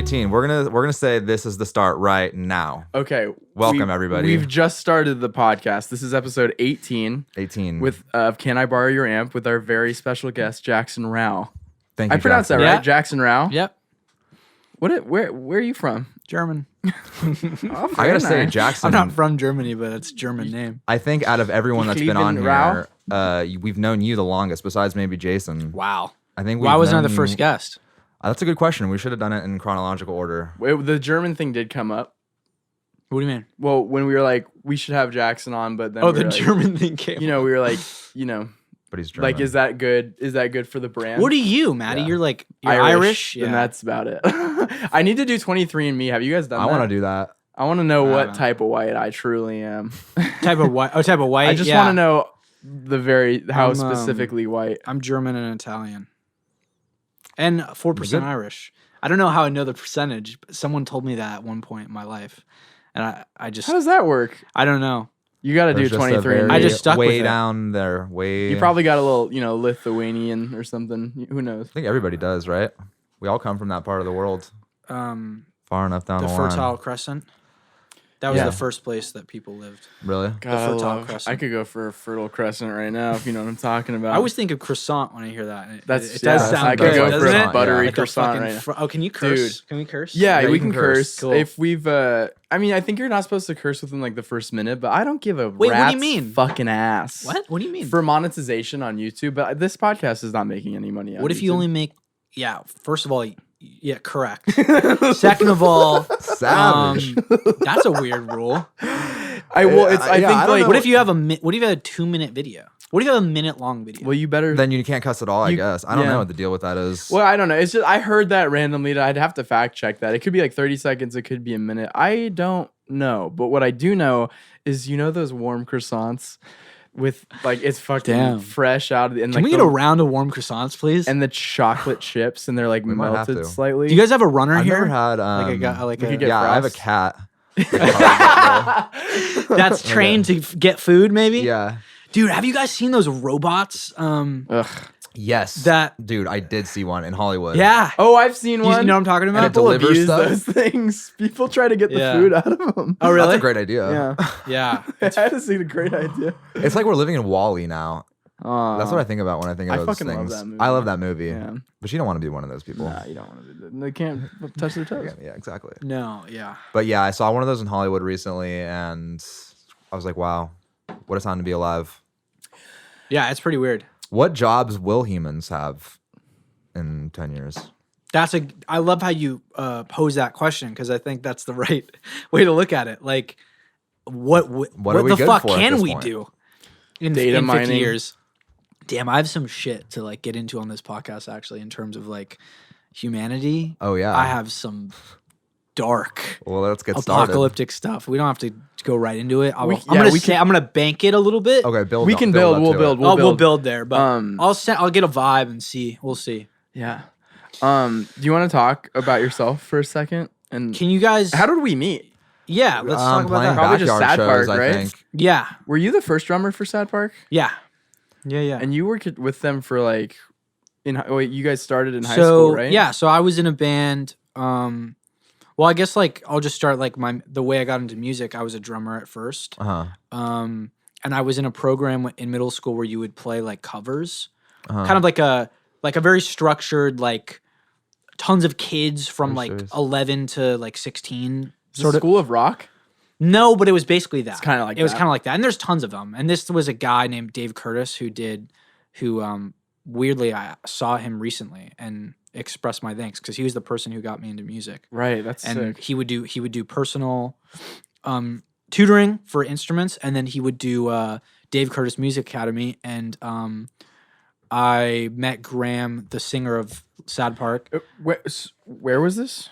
18. We're gonna say this is the start right now. Okay. Welcome everybody. We've just started the podcast. This is episode 18. 18. With Can I Borrow Your Amp with our very special guest Jackson Rau. Thank you. I pronounced that Yeah. right, Jackson Rau. Yep. Where are you from? German. Oh, I gotta say, Jackson. I'm not from Germany, but it's a German name. I think out of everyone that's been on Rau? here, we've known you the longest, besides maybe Jason. Wow. I think. Why wasn't I known the you- first guest? That's a good question. We should have done it in chronological order. The German thing did come up. What do you mean? Well, when we were like, we should have Jackson on, but then Oh, we the were like, German thing came. we were like, But he's German. like, is that good? Is that good for the brand? What are you, Maddie? Yeah. You're Irish. And that's about it. I need to do 23andMe. Have you guys done I that? want to do that. I want to know I what don't know. type of white I truly am. type of white. Oh, type of white. I just yeah. want to know how I'm, specifically white. I'm German and Italian, and 4% good. Irish. I don't know how I know the percentage, but someone told me that at one point in my life, and I just How does that work? I don't know. You got to do There's just a 23. very I just stuck with way it. down there. Way. You probably got a little, Lithuanian or something. Who knows? I think everybody does, right? We all come from that part of the world. Far enough down The the Fertile line. Crescent. That was Yeah. the first place that people lived. Really? God, Fertile Crescent. I could go for a Fertile Crescent right now if you know what I'm talking about. I always think of croissant when I hear that. It That's does yeah, sound I good, could go doesn't for a it? buttery Yeah. Like a croissant fucking right now. oh, can you curse? Dude. Can we curse? Yeah, you we can can curse. curse. Cool. If we've I mean, I think you're not supposed to curse within like the first minute, but I don't give a Wait, what do you rat's mean? fucking ass. What? What do you mean? For monetization on YouTube, but this podcast is not making any money on What if you YouTube. only make? Yeah. First of all, yeah, correct. Second of all, Savage. that's a weird rule. I will. It's. I Yeah, think I don't like. know What if you have what if you have a 2-minute video? What if you have a minute-long video? Well, you better. Then you can't cuss at all, I You- guess. I don't yeah. know what the deal with that is. Well, I don't know. It's just I heard that randomly. I'd have to fact check that. It could be like 30 seconds. It could be a minute. I don't know. But what I do know is those warm croissants with like it's fucking Damn. fresh out of the. And, Can like, we get a round of warm croissants, please? and the chocolate chips and they're like We might have melted to. slightly. Do you guys have a runner I've here? never had. like a guy, like we a could get Yeah, I have a Frost. cat. that's trained to get food, maybe. Yeah. Dude, have you guys seen those robots? Ugh. Yes. That- dude, I did see one in Hollywood. Yeah. Oh, I've seen You one. know what I'm talking about? it People delivers abuse stuff? those things. People try to get the Yeah. food out of them. Oh, really? That's a great idea. Yeah. Yeah. That is a great idea. It's like we're living in Wall-E now. That's what I think about when I think of I those fucking love things. that movie. I love that movie. Yeah. But you don't want to be one of those people. Nah, you don't want to do that. They can't touch their toes. Yeah, exactly. No, yeah. But yeah, I saw one of those in Hollywood recently and I was like, wow, what a time to be alive. Yeah, it's pretty weird. What jobs will humans have in 10 years? I love how you pose that question because I think that's the right way to look at it. Like, what are we the good fuck for at can this we point? do in Data 50 mining. years? Damn, I have some shit to like get into on this podcast actually in terms of like humanity. Oh, yeah. I have some dark Well, let's get started. apocalyptic stuff. We don't have to go right into it. We- I'm yeah, gonna we say can- I'm gonna bank it a little bit. Okay, build We up- can build build. up We'll to build. it. We'll build there, but Um, I'll get a vibe and see. We'll see. Yeah. Do you want to talk about yourself for a second? And Can you guys? how did we meet? Yeah, let's talk about Playing that. Probably just backyard Sad shows, Park, I right? think. Yeah, Were you the first drummer for Sad Park? yeah, yeah. And you worked with them for like, you guys started in high school, right? Yeah, so I was in a band. Well, I guess like I'll just start like the way I got into music. I was a drummer at first, Uh-huh. and I was in a program in middle school where you would play like covers, Uh-huh. kind of like a very structured like tons of kids from Are you like serious? 11 to like 16. Sort of School of Rock. No, but it was basically that. It's kinda like it was that. kind of like that, and there's tons of them. And this was a guy named Dave Curtis who weirdly I saw him recently and expressed my thanks because he was the person who got me into music. Right. That's And sick. he would do personal tutoring for instruments, and then he would do Dave Curtis Music Academy, and I met Graham, the singer of Sad Park. Where was this?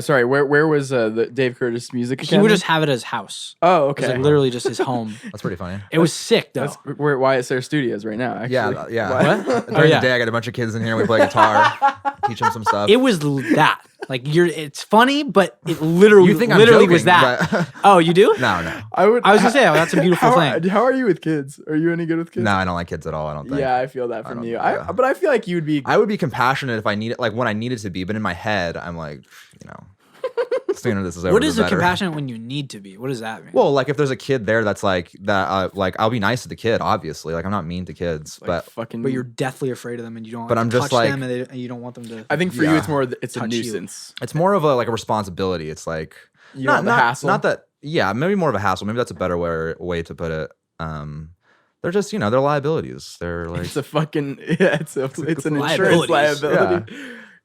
Sorry, where was the Dave Curtis Music He Academy? would just have it at his house. Oh, It was okay. like literally just his home. That's pretty funny. It was sick though. That's where Wyatt Sayre Studios right now. Actually. Yeah. What? During Oh, yeah. the day, I got a bunch of kids in here. We play guitar, teach them some stuff. It was that. Like it's funny, but it literally, You think I'm literally joking, was that. but- Oh, you do? No. I was gonna say, that's a beautiful thing. How are you with kids? Are you any good with kids? No, I don't like kids at all. I don't think. Yeah, I feel that I from don't- you. yeah. But I feel like you'd be. I would be compassionate if I needed, like when I needed to be, but in my head, I'm like, sooner this is over. What the is a better. compassionate when you need to be? What does that mean? Well, like if there's a kid there that's like that, like I'll be nice to the kid, obviously. Like I'm not mean to kids, like, but fucking. but you're deathly afraid of them, and you don't. But like I'm to just touch like- them, and you don't want them to. I think for you, Yeah. it's more. It's a Touch you. nuisance. it's more of a responsibility. It's like You know, the hassle. Not that. Yeah, maybe more of a hassle. Maybe that's a better way to put it. They're just they're liabilities. They're like It's a fucking. Yeah, it's an insurance Liabilities. liability.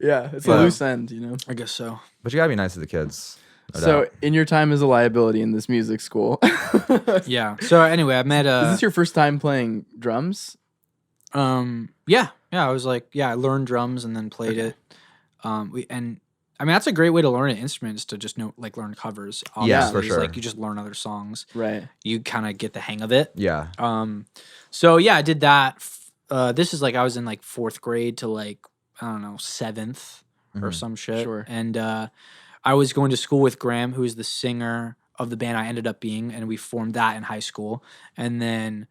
Yeah, it's a Yeah. loose end. You know. I guess so. but you gotta be nice to the kids. No So doubt. in your time as a liability in this music school, is Yeah. So anyway, I met. this your first time playing drums? Yeah. I was like, I learned drums and then played it. I mean, that's a great way to learn an instrument is to just learn covers. Yeah, Obviously. for It's sure. like you just learn other songs. Right. You kind of get the hang of it. Yeah. So yeah, I did that. This is I was in fourth grade to I don't know, seventh or Mhm. some shit. Sure. And I was going to school with Graham, who is the singer of the band I ended up being, and we formed that in high school. And then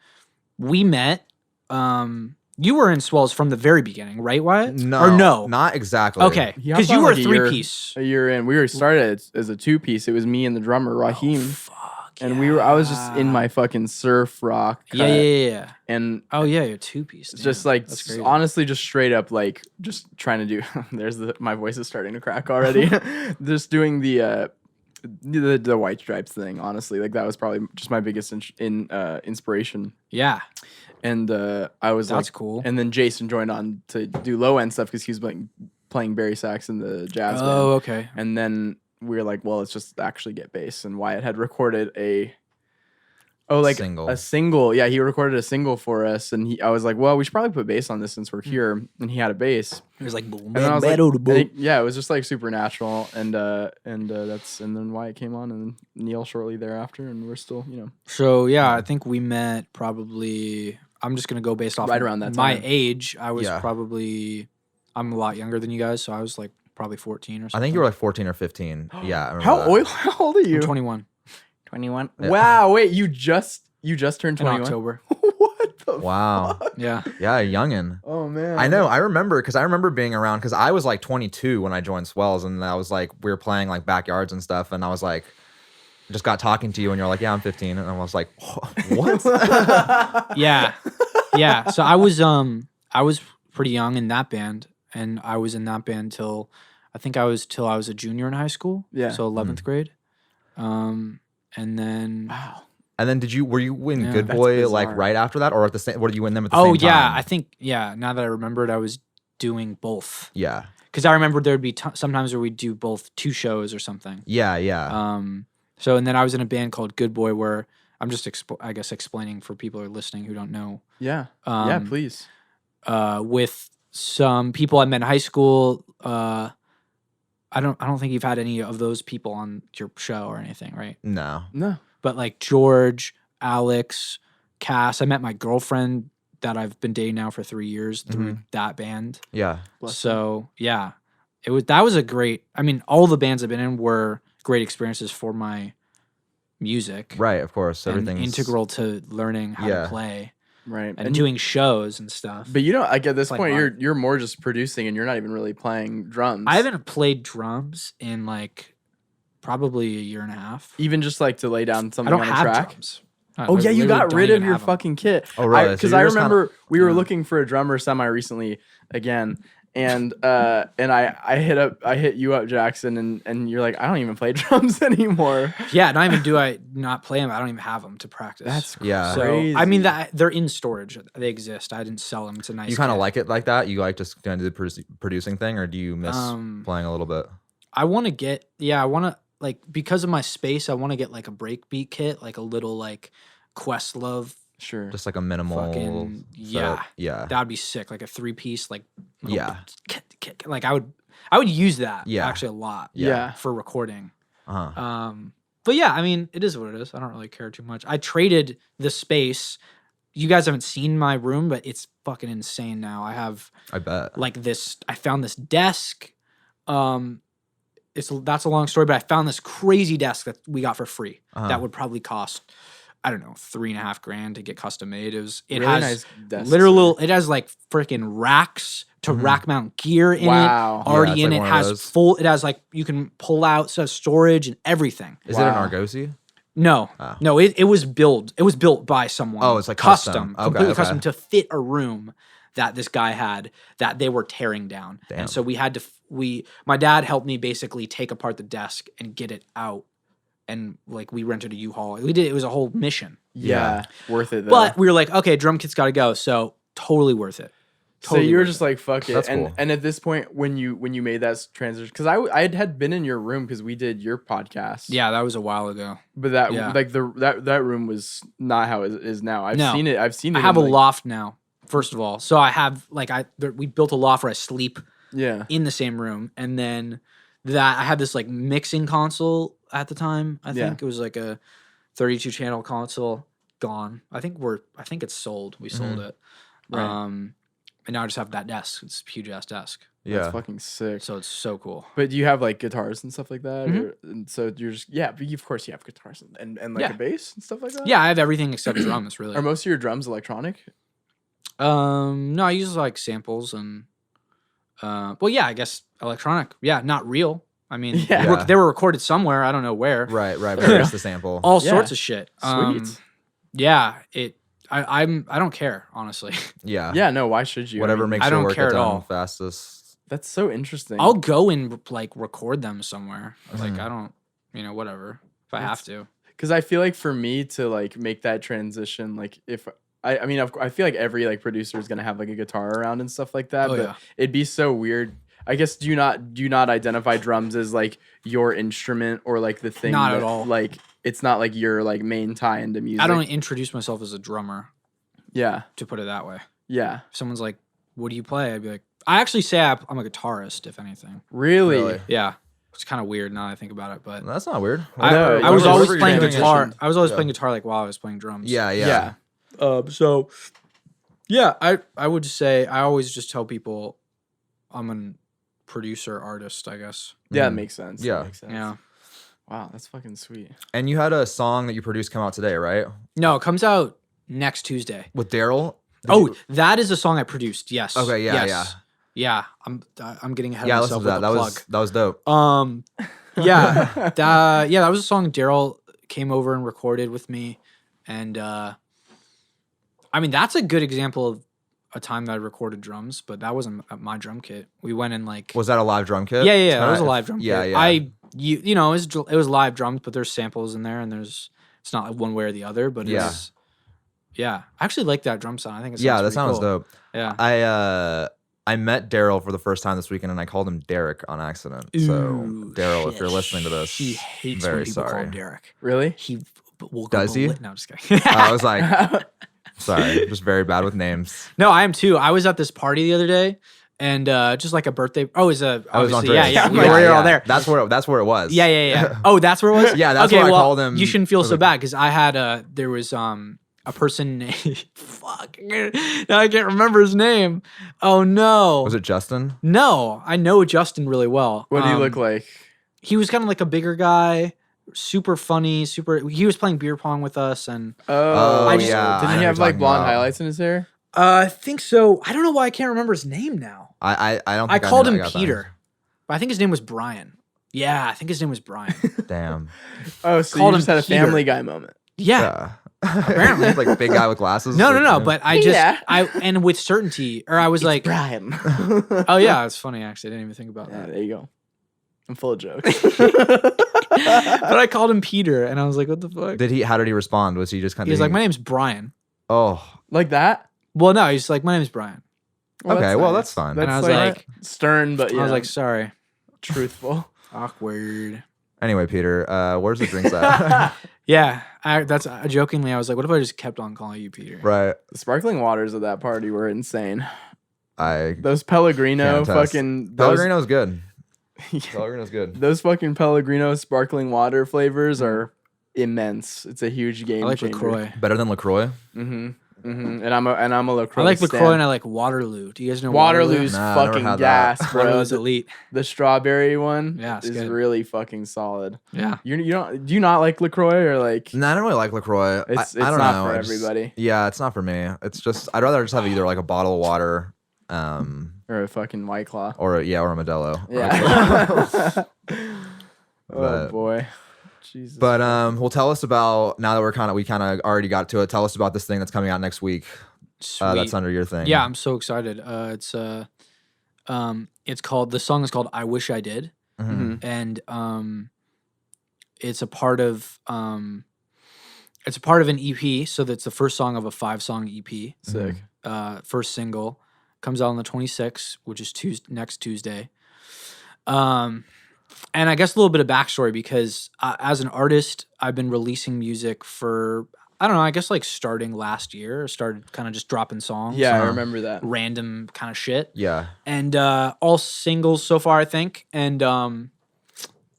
we met. You were in Swells from the very beginning, right, Wyatt? No. Or no? Not exactly. Okay, He because hopped you on, were a like, a year- three-piece. A year in, we were started as a 2-piece. It was me and the drummer Raheem, Fuck. and I was just in my fucking surf rock. Yeah. cut, And Oh yeah, you're two-piece. it's just Damn, that's crazy. honestly, just straight up just trying to do. My voice is starting to crack already. Just doing the white stripes thing. Honestly, that was probably just my biggest inspiration. Yeah, And I was that's cool. And then Jason joined on to do low end stuff because he was playing Barry sax in the jazz band. Oh, okay. And then we were like, well, let's just actually get bass. And Wyatt had recorded a single. Yeah, he recorded a single for us. And I was like, well, we should probably put bass on this since we're here. And he had a bass. It was like boom, And then I was like, boom, boom. it was just supernatural. And then Wyatt came on and Neil shortly thereafter. And we're still, So yeah, I think we met probably. I'm just gonna go based off Right of around that my time. age. I was Yeah. probably. I'm a lot younger than you guys, so I was probably 14 or something. I think you were like 14 or 15. Yeah. I remember that. How old are you? I'm 21 21. Yeah. Wow, wait, you just turned in 21? October. What the Wow. Yeah. Yeah, a youngin. Oh man. I know. I remember being around because I was like 22 when I joined Swells, and I was like, we were playing like backyards and stuff, and I was like, just got talking to you, and you're like, yeah, I'm 15, and I was like, what? Yeah. Yeah. So I was pretty young in that band, and I was in that band till I was a junior in high school. Yeah. So 11th grade. And then Wow. And then were you in Yeah. Good That's Boy like bizarre. right after that, or at the same? Were you in them at the oh same time? yeah, I think now that I remembered, I was doing both. Yeah. Because I remember there'd be sometimes where we'd do both 2 shows or something. Yeah. Yeah. So and then I was in a band called Good Boy where I'm just I guess explaining for people who are listening who don't know. Yeah. Yeah, please. With some people I met in high school. I don't think you've had any of those people on your show or anything, right? No. No. But like George, Alex, Cass. I met my girlfriend that I've been dating now for 3 years through that band. Yeah. Bless So yeah, that was a great. I mean, all the bands I've been in were great experiences for my music. Right. Of course. And Everything's integral to learning how Yeah. to play Right. and doing shows and stuff. But like at this Like point, art. you're more just producing, and you're not even really playing drums. I haven't played drums in probably a year and a half. even just to lay down I something don't on a have track. drums. Oh yeah, you got rid of your fucking kit. Oh, really? So Because you're I just kinda- remember we were Yeah. looking for a drummer semi recently again, and I hit you up, Jackson, and you're like, I don't even play drums anymore. Yeah, not even do I not play them. I don't even have them to practice. That's Yeah. so. crazy. I mean that they're in storage. They exist. I didn't sell them. It's a nice. You kind of kit. like it like that? You like just kind of do the producing thing, or do you miss playing a little bit? I want to get. Yeah, I want to because of my space. I want to get a breakbeat kit, a little Questlove. Sure. Just like a minimal. Fucking- set? yeah. Yeah. That'd be sick. A 3-piece. Yeah. I would use that. Yeah. Actually, a lot. Yeah. For recording. Uh-huh. But yeah, I mean, it is what it is. I don't really care too much. I traded the space. You guys haven't seen my room, but it's fucking insane now. I have I bet. this. I found this desk. that's a long story, but I found this crazy desk that we got for free. Uh-huh. That would probably cost, I don't know, $3,500 to get custom made. It Really has nice desks, literal. It has like freaking racks to rack mount gear in Wow. it. Already it's in like it one of has those. full. It has like you can pull out storage and everything. Is it an Wow. Argosy? No, Oh. no, it was built. It was built by someone. Oh, it's like custom. Okay, completely okay. custom to fit a room that this guy had that they were tearing down. Damn. And so we had to. My dad helped me basically take apart the desk and get it out. And like we rented a U-Haul. We did. It was a whole mission. Yeah. Worth it though. But we were like, okay, drum kit's got to go. So totally worth it. So you were worth just it. like, fuck it. That's and cool. and at this point, when you made that transition, because I had been in your room because we did your podcast. Yeah, that was a while ago. But that Yeah. like that room was not how it is now. I've No. seen it. I've seen it. I have in, a like- loft now. First of all, so I have like we built a loft where I sleep Yeah. in the same room, and then that I had this like mixing console at the time. I Yeah. think it was like a 32 channel console. Gone. I think it's sold. We sold it. Right. And now I just have that desk. It's a huge ass desk. Yeah. That's fucking sick. So it's so cool. But do you have like guitars and stuff like that? Mhm. Or, and so you're just but of course you have guitars and like Yeah. a bass and stuff like that. Yeah, I have everything except drums. Really. Are most of your drums electronic? No, I use like samples and well, yeah, I guess electronic. Yeah, not real. I mean, Yeah. they were recorded somewhere. I don't know where. Right. But there's the sample. All Yeah. sorts of shit. Sweet. Yeah, I don't care, honestly. Yeah. Yeah. No. Why should you? Whatever I mean, makes I your don't work care get at done all. fastest. That's so interesting. I'll go and like record them somewhere. Like Mhm. I don't, whatever if I have to. Because I feel like for me to like make that transition, like if I mean I feel like every like producer is gonna have like a guitar around and stuff like that. Oh, but yeah. it'd be so weird. I guess do you not identify drums as like your instrument or like the thing? Not at that, all. Like it's not like your like main tie into music. I don't introduce myself as a drummer, Yeah. to put it that way. Yeah. If someone's like, "What do you play?" I'd be like, "I actually say I'm a guitarist, if anything." Really? Really? Yeah, it's kind of weird now that I think about it, but That's not weird. No, I was whatever always you're playing doing. guitar. I was always Yeah. playing guitar like while I was playing drums. Yeah. Yeah. So, yeah, I would say I always just tell people I'm a producer artist. I guess. Yeah, that Mhm. makes sense. Yeah. That makes sense. Yeah. Wow, that's fucking sweet. And you had a song that you produced come out today, right? No, it comes out next Tuesday. With Daryl. Did Oh, you- that is a song I produced. Yes. Okay, yeah, yes. Yeah. I'm getting ahead yeah. of Listen myself to that. with the That was dope. plug. Yeah. That was a song Daryl came over and recorded with me, and I mean that's a good example of a time that I recorded drums, but that wasn't my drum kit. We went in like Was that a live drum kit? yeah, It's it was a kinda- live drum Yeah, kit. yeah. It was live drums, but there's samples in there, and it's not like one way or the other, but Yeah. it's yeah. I actually like that drum sound. I think it sounds Yeah, that pretty sounds cool. dope. Yeah. I met Daryl for the first time this weekend, and I called him Derek on accident. So Ooh, Daryl, if shit. you're listening to this, He hates very when people call sorry. him Derek. Really? He will go Does he? No, I'm just kidding. I was like, sorry, just very bad with names. No, I am too. I was at this party the other day, and just like a birthday. Oh, it was I was obviously Andreas. yeah. I'm We like, were all there. That's where it was. Yeah. Oh, that's where it was. Yeah, that's okay, what I well, called him. You shouldn't feel I was so like- bad because I had there was a person named fuck. Now I can't remember his name. Oh no. Was it Justin? No, I know Justin really well. What do you look like? He was kind of like a bigger guy, super funny, He was playing beer pong with us, and Oh, I just- yeah. I Didn't know he who have you're like talking blonde about. highlights in his hair? I think so. I don't know why I can't remember his name now. I don't. I Think called knew him that guy. Peter, but I think his name was Brian. Yeah, I think his name was Brian. Damn. Oh, so Called you just him had a Peter. Family Guy moment. Yeah. Apparently, it's like big guy with glasses. No, like, but I just Yeah. and with certainty, or I was like, Brian. oh yeah, it's funny actually. I didn't even think about Yeah, that. there you go. I'm full of jokes. But I called him Peter, and I was like, what the fuck? Did he? How did he respond? Was he just kind of? He was like, my name's Brian. Oh, Like that? Well, no, he's like, my name's Brian. Okay, well, nice. that's fine. That's And I was like- stern, but yeah, I was like, sorry, truthful. awkward. anyway, Peter, where's the drinks at? Yeah, that's jokingly. I was like, what if I just kept on calling you Peter? Right. The sparkling waters of that party were insane. I Those Pellegrino Can't test. fucking Pellegrino's good. those, Pellegrino's good. those fucking Pellegrino sparkling water flavors are immense. It's a huge game I like changer. LaCroix. Better than Lacroix. Mm-hmm. And I'm a LaCroix. I like stan. LaCroix and I like Waterloo. Do you guys know Waterloo's Nah, I never fucking had that. gas, bro. Waterloo's elite. The strawberry one Yeah, it's is good. really fucking solid. Yeah. You don't do you not like LaCroix or like No, I don't really like LaCroix. it's I don't not know. for I just- everybody. Yeah, it's not for me. It's just I'd rather just have either like a bottle of water, Or a fucking White Claw. or a Modelo. Yeah. Oh But- boy. Jesus. But well, tell us about now that we kind of already got to it. Tell us about this thing that's coming out next week. Sweet. That's under your thing. Yeah, I'm so excited. It's called, the song is called "I Wish I Did," and it's a part of an EP. So that's the first song of a 5-song EP. Sick. First single comes out on the 26th, which is next Tuesday. And I guess a little bit of backstory, because as an artist, I've been releasing music for, I don't know, I guess like starting last year, started kind of just dropping songs. Yeah, I remember that. Random kind of shit. Yeah. And all singles so far, I think. And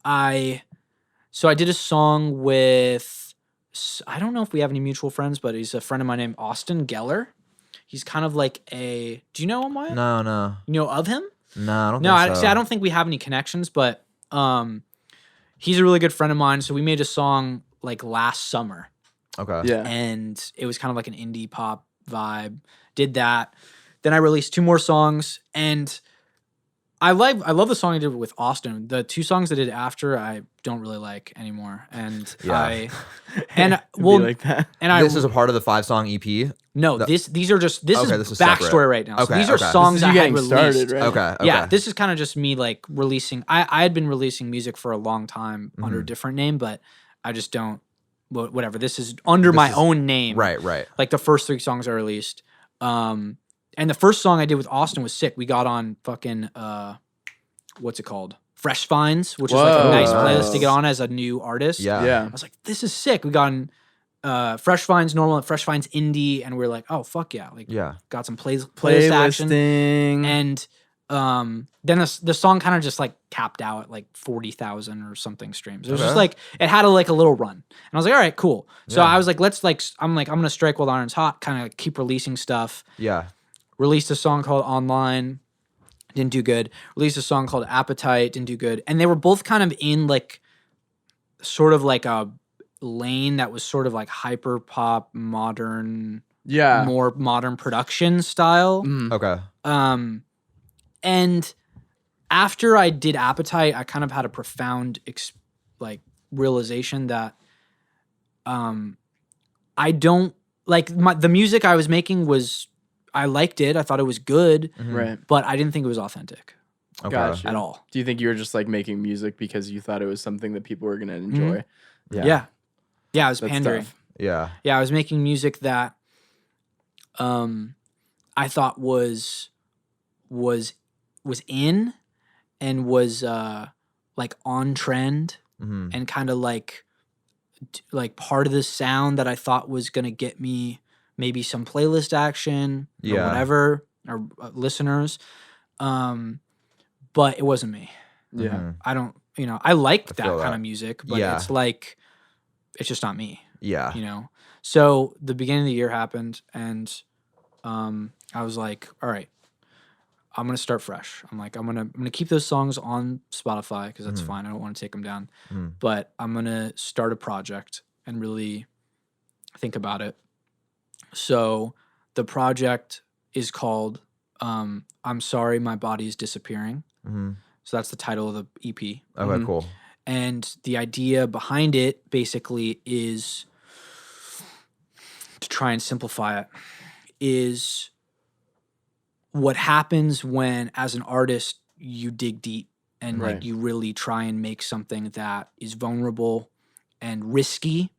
I did a song with, I don't know if we have any mutual friends, but he's a friend of mine named Austin Geller. He's kind of like do you know him, Wyatt? No. You know of him? No, I don't No, think so. I don't think we have any connections, but he's a really good friend of mine. So we made a song like last summer, Okay. Yeah. and it was kind of like an indie pop vibe. Did that. Then I released 2 more songs, and I love the song I did with Austin. The 2 songs I did after, I don't really like anymore. And Yeah. well, like that. and I This is a part of the 5-song EP. no, these are just Okay, is this is backstory separate. right now. So Okay, these are okay. songs This is I you had getting released. started, right? Okay. Yeah, this is kind of just me like releasing. I had been releasing music for a long time under a different name, but I just don't. Whatever. This is under my own name. Right. Like the first 3 songs I released. And the first song I did with Austin was sick. We got on fucking what's it called? Fresh Finds, which is like a Whoa. nice playlist to get on as a new artist. Yeah. Yeah. I was like, this is sick. We got on Fresh Finds normal and Fresh Finds indie, and we are like, oh fuck yeah. Like Yeah. got some playlist action. Playlisting. And then the song kind of just like capped out at like 40,000 or something streams. It was just Okay. like, it had a little run. And I was like, all right, cool. So Yeah. I was like, I'm going to strike while the iron's hot, kind of like keep releasing stuff. Yeah. Released a song called Online, didn't do good. Released a song called Appetite, didn't do good. And they were both kind of in like, sort of like a lane that was sort of like hyper pop, modern, yeah. more modern production style. Okay. And after I did Appetite, I kind of had a profound realization that I don't like the music I was making was, I liked it. I thought it was good, Right. but I didn't think it was authentic Okay. Gotcha. at all. Do you think you were just like making music because you thought it was something that people were gonna enjoy? Yeah. Yeah, I was That's pandering. tough. Yeah. Yeah, I was making music that I thought was in and was like on trend and kind of like part of the sound that I thought was going to get me maybe some playlist action or Yeah. whatever, or listeners. But it wasn't me. Yeah. I don't, I like that feel kind that. of music, but Yeah. it's like, it's just not me. Yeah. So the beginning of the year happened, and I was like, all right, I'm gonna start fresh. I'm gonna keep those songs on Spotify because that's fine. I don't want to take them down, but I'm gonna start a project and really think about it. So the project is called "I'm Sorry, My Body Is Disappearing." So that's the title of the EP. Okay. Cool. And the idea behind it basically is, to try and simplify it, is what happens when, as an artist, you dig deep and Right. like you really try and make something that is vulnerable and risky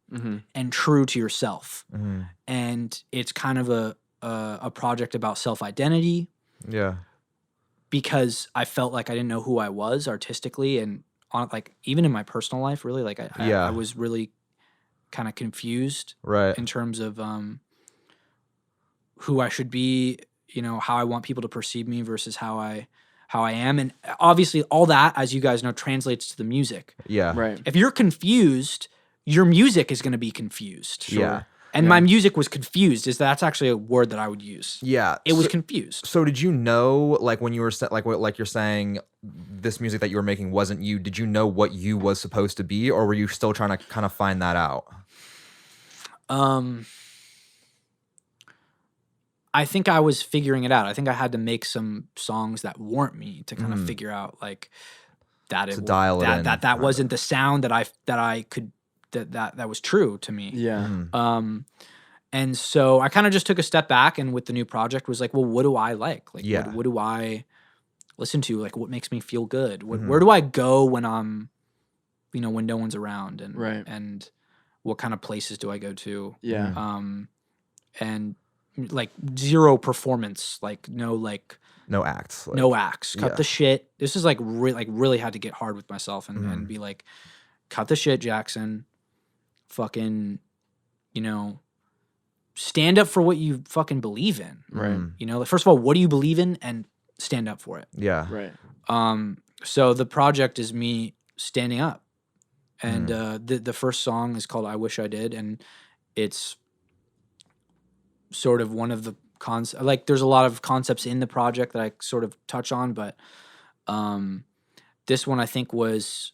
and true to yourself. And it's kind of a project about self-identity, Yeah. because I felt like I didn't know who I was artistically, and on like even in my personal life, really, like I was really kind of confused Right. in terms of who I should be, how I want people to perceive me versus how I am. And obviously all that, as you guys know, translates to the music. Yeah. Right. If you're confused, your music is going to be confused. Yeah. And my music was confused. That's actually a word that I would use. Yeah. It was confused. So did you know, like when you were like you're saying this music that you were making wasn't you, did you know what you was supposed to be, or were you still trying to kind of find that out? I think I was figuring it out. I think I had to make some songs that weren't me to kind of figure out like that To dial it in. that wasn't the sound that I could that was true to me. Yeah. And so I kind of just took a step back, and with the new project was like, well, what do I like? Like, Yeah. what do I listen to? Like, what makes me feel good? Where do I go when I'm, when no one's around, and Right. and what kind of places do I go to? Yeah. And like zero performance, like no acts. Like, no acts. Cut yeah. the shit. This is like really had to get hard with myself and be like, cut the shit, Jackson. Fucking, stand up for what you fucking believe in. Right. Like, first of all, what do you believe in, and stand up for it. Yeah. Right. So the project is me standing up, and the first song is called "I Wish I Did," and it's sort of one of the like there's a lot of concepts in the project that I sort of touch on, but this one I think was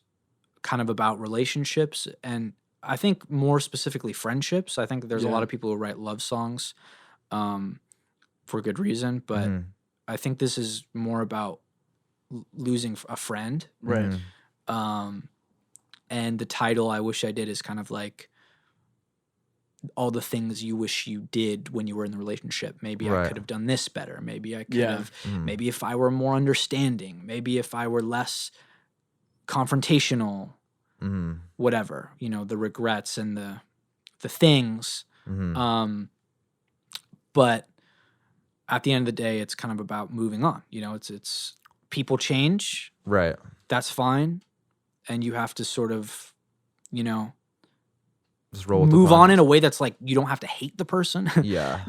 kind of about relationships, and I think more specifically friendships. I think there's a lot of people who write love songs for good reason, but I think this is more about losing a friend. Right. And the title "I Wish I Did" is kind of like all the things you wish you did when you were in the relationship. Maybe I could have done this better. Maybe I could have, maybe if I were more understanding, maybe if I were less confrontational, whatever, the regrets and the things. But at the end of the day, it's kind of about moving on. It's people change. Right. That's fine. And you have to sort of, just roll with move the on in a way that's like you don't have to hate the person. Yeah.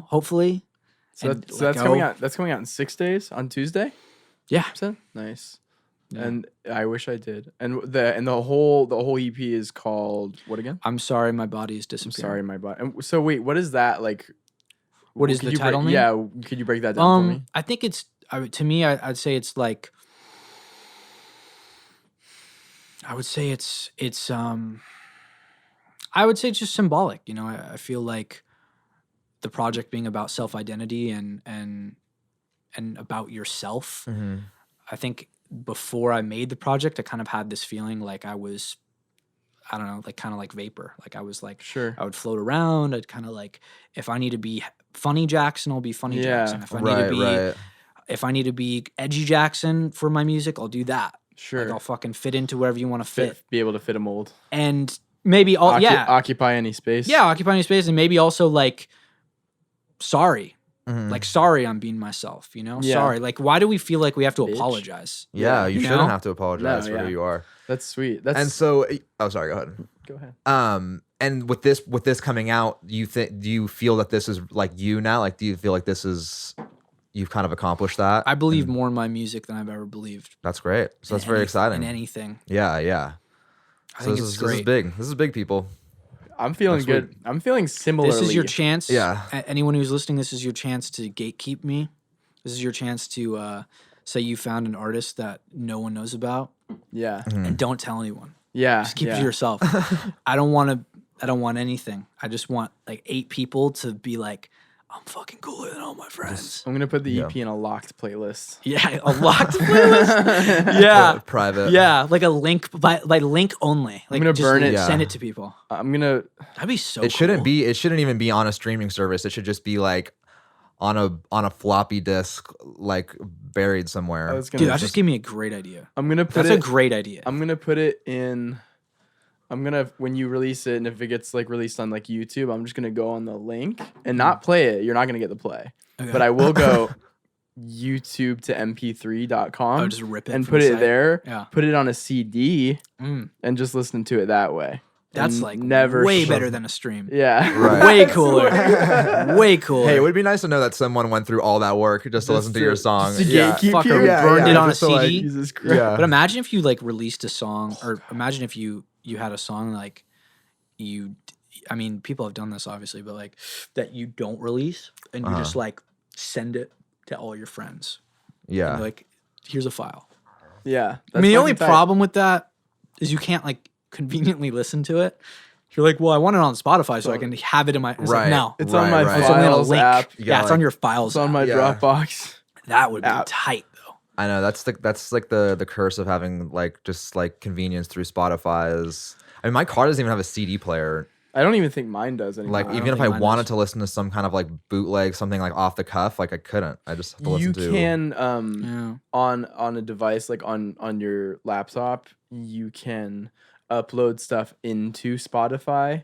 Hopefully. So that's coming out. That's coming out in 6 days on Tuesday. Yeah. Nice. Yeah. And I wish I did. And the whole EP is called what again? I'm sorry, my body is I'm disappearing. sorry, my body. And so wait, what is that like? What is could the you title break, name? Yeah, could you break that down for me? I think it's to me. I'd say it's like. I would say it's I would say it's just symbolic. I feel like the project being about self-identity and about yourself. I think before I made the project, I kind of had this feeling like I was, I don't know, like kind of like vapor. Like I was like, Sure. I would float around. I'd kind of like, if I need to be funny Jackson, I'll be funny Jackson. If I need to be, if I need to be edgy Jackson for my music, I'll do that. Sure. Like I'll fucking fit into wherever you want to fit. Be able to fit a mold. And maybe occupy any space. Yeah, occupy any space, and maybe also like sorry. Like sorry I'm being myself, Yeah. Sorry. Like why do we feel like we have to Bitch. apologize? Yeah, you You shouldn't know? have to apologize for who you are. That's sweet. And so, oh, sorry, go ahead. Go ahead. And with this coming out, do you feel that this is like you now? Like, do you feel like this is you've kind of accomplished that? I believe more in my music than I've ever believed. That's great. So that's very exciting. In anything. Yeah, yeah. I think it's great. This is big. This is big, people. I'm feeling good. I'm feeling similarly. This is your chance. Yeah. Anyone who's listening, this is your chance to gatekeep me. This is your chance to say you found an artist that no one knows about. Yeah. And don't tell anyone. Yeah. Just keep it to yourself. I don't want anything. I just want like 8 people to be like, I'm fucking cooler than all my friends. I'm gonna put the EP in a locked playlist. Yeah, a locked playlist. Yeah, Private. Yeah, like a link by link only. Like I'm gonna just burn it. Send it to people. I'm gonna. That'd be so. It shouldn't cool. be. It shouldn't even be on a streaming service. It should just be like on a floppy disk, like buried somewhere. Dude, that just gave me a great idea. I'm gonna put That's it. a great idea. I'm gonna put it in. I'm gonna when you release it, and if it gets like released on like YouTube, I'm just gonna go on the link and not play it. You're not gonna get the play, Okay. but I will go YouTube to mp3.com. Oh, just rip it and from put the it site. there. Yeah. Put it on a CD Mm. and just listen to it that way. That's And like never way sh- better than a stream. Yeah. Right. Way cooler. Way cooler. Hey, it would be nice to know that someone went through all that work just to listen to your song. Just to Yeah. gatekeep Fucker you. burned it on a just to, like, CD. Jesus Christ. Yeah. But imagine if you like released a song, or imagine if you had a song like you I mean, people have done this obviously, but like that you don't release and you just like send it to all your friends. Yeah. And like, here's a file. Yeah. I mean, the only fucking tight. problem with that is you can't like conveniently listen to it. You're like, well, I want it on Spotify so I can have it in my. It's Right. like, no, It's on my right. it's only on a files link. app. Yeah, it's on your files. It's on my Yeah. Dropbox. That would be app. tight though. I know that's like the curse of having like just like convenience through Spotify is. I mean, my car doesn't even have a CD player. I don't even think mine does anymore. Like don't even if think I mine wanted does. to listen to some kind of like bootleg, something like off the cuff, like I couldn't. I just have to listen you to. can Yeah. on a device like on your laptop, you can upload stuff into Spotify.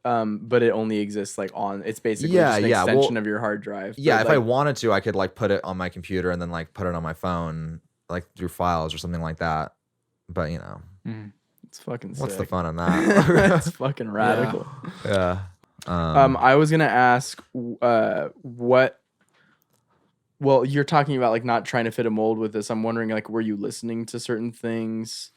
But it only exists like on. It's basically just an extension of your hard drive. Yeah, But, if I like, wanted to, I could like put it on my computer and then like put it on my phone, like through files or something like that. But you know, it's fucking. what's the sick. fun in that? It's fucking radical. Yeah. I was gonna ask what. Well, you're talking about like not trying to fit a mold with this. I'm wondering like, were you listening to certain things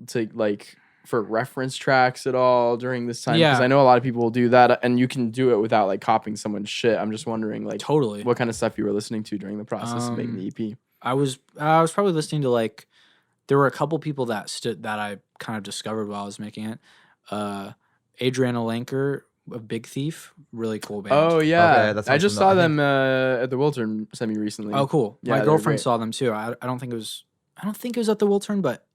to like for reference tracks at all during this time? Because Yeah. I know a lot of people will do that, and you can do it without like copying someone's shit. I'm just wondering like Totally. what kind of stuff you were listening to during the process of making the EP. I was probably listening to like there were a couple people that I kind of discovered while I was making it. Adriana Lanker of Big Thief, really cool band. Oh yeah, Okay, that I sounds just saw them at the Wiltern semi recently. Oh cool. Yeah, My they're girlfriend great. saw them too. I don't think it was at the Wiltern, but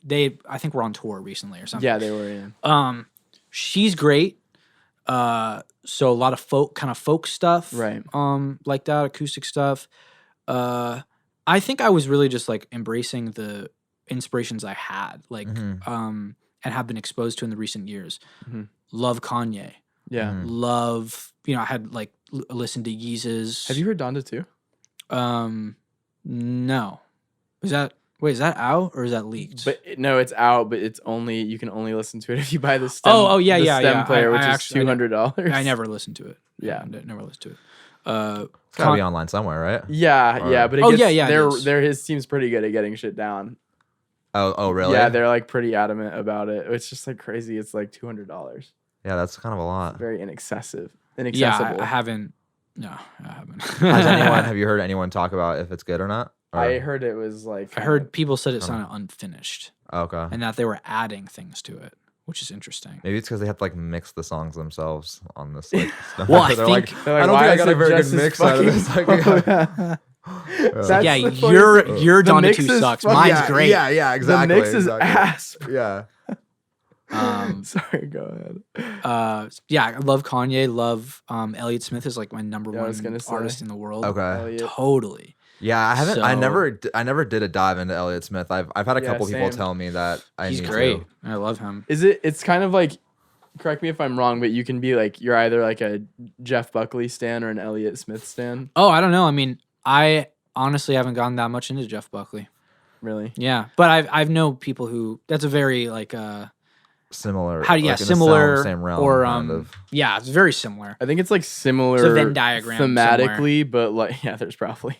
they I think were on tour recently or something. Yeah, they were in. She's great. So a lot of folk stuff. Right. Like that, acoustic stuff. I think I was really just like embracing the inspirations I had, like and have been exposed to in the recent years. Love Kanye. Yeah. Love, I had like listened to Yeezus. Have you heard Donda too? No. Is that out or is that leaked? But no, it's out. But it's only you can only listen to it if you buy the stem. Yeah, the yeah, stem yeah. player, which is actually- $200. I never listened to it. Yeah. I never listened to it. It's gotta be online somewhere, right? Yeah, but it Oh, gets, yeah, it is. his team's pretty good at getting shit down. Oh, really? Yeah, they're like pretty adamant about it. It's just like crazy. It's like $200. Yeah, that's kind of a lot. Very inaccessible. Yeah, I haven't. No, I haven't. Have you heard anyone talk about if it's good or not? Or- I heard it was like. I heard people said it sounded unfinished Okay. and that they were adding things to it, which is interesting. Maybe it's because they have to like mix the songs themselves on this. Like, Well, I they're think- like, They're like, I don't "Why think I is got a it very just good as mix out of this. Like, yeah. That's Yeah, the funniest- your the Donda mix 2 is sucks. fucking- Mine's great. Yeah, exactly. The mix is exactly. ass. Yeah. Sorry, go ahead. I love Kanye. Love Elliot Smith is like my number Yeah, I was one gonna say. artist in the world. Okay. Elliot. Totally. Yeah, I haven't. I So- never did a dive into Elliott Smith. I've had a Yeah, couple people same. tell me that He's need great. to. I love him. It's kind of like, correct me if I'm wrong, but you can be like, you're either like a Jeff Buckley stan or an Elliott Smith stan. Oh, I don't know. I mean, I honestly haven't gotten that much into Jeff Buckley. Really? Yeah, but I've known people who that's a very like Similar. how do you like in the similar same realm, or kind of. yeah, it's very similar. I think it's like similar It's a Venn diagram thematically, but like, yeah, there's probably.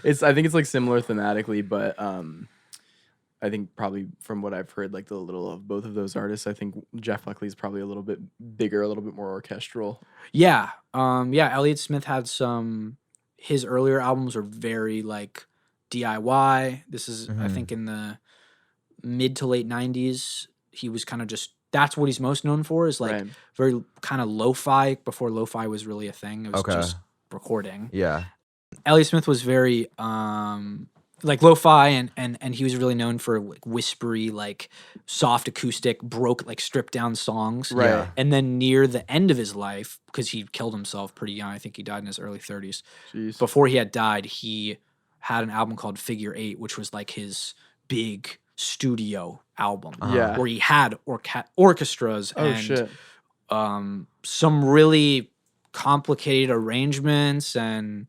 I think it's like similar thematically, but I think probably from what I've heard, like the little of both of those artists, I think Jeff Buckley is probably a little bit bigger, a little bit more orchestral. Yeah. Elliot Smith had his earlier albums were very like DIY. This is I think in the mid to late 90s. He was kind of that's what he's most known for is like Right. very kind of lo-fi before lo-fi was really a thing. It was Okay. just recording. Yeah. Elliot Smith was very like lo-fi and he was really known for like whispery, like soft acoustic, like stripped down songs. Right. Yeah. And then near the end of his life, because he killed himself pretty young, I think he died in his early 30s. Jeez. Before he had died, he had an album called Figure 8, which was like his big studio album. Yeah. Where he had orchestras Oh and shit. some really complicated arrangements and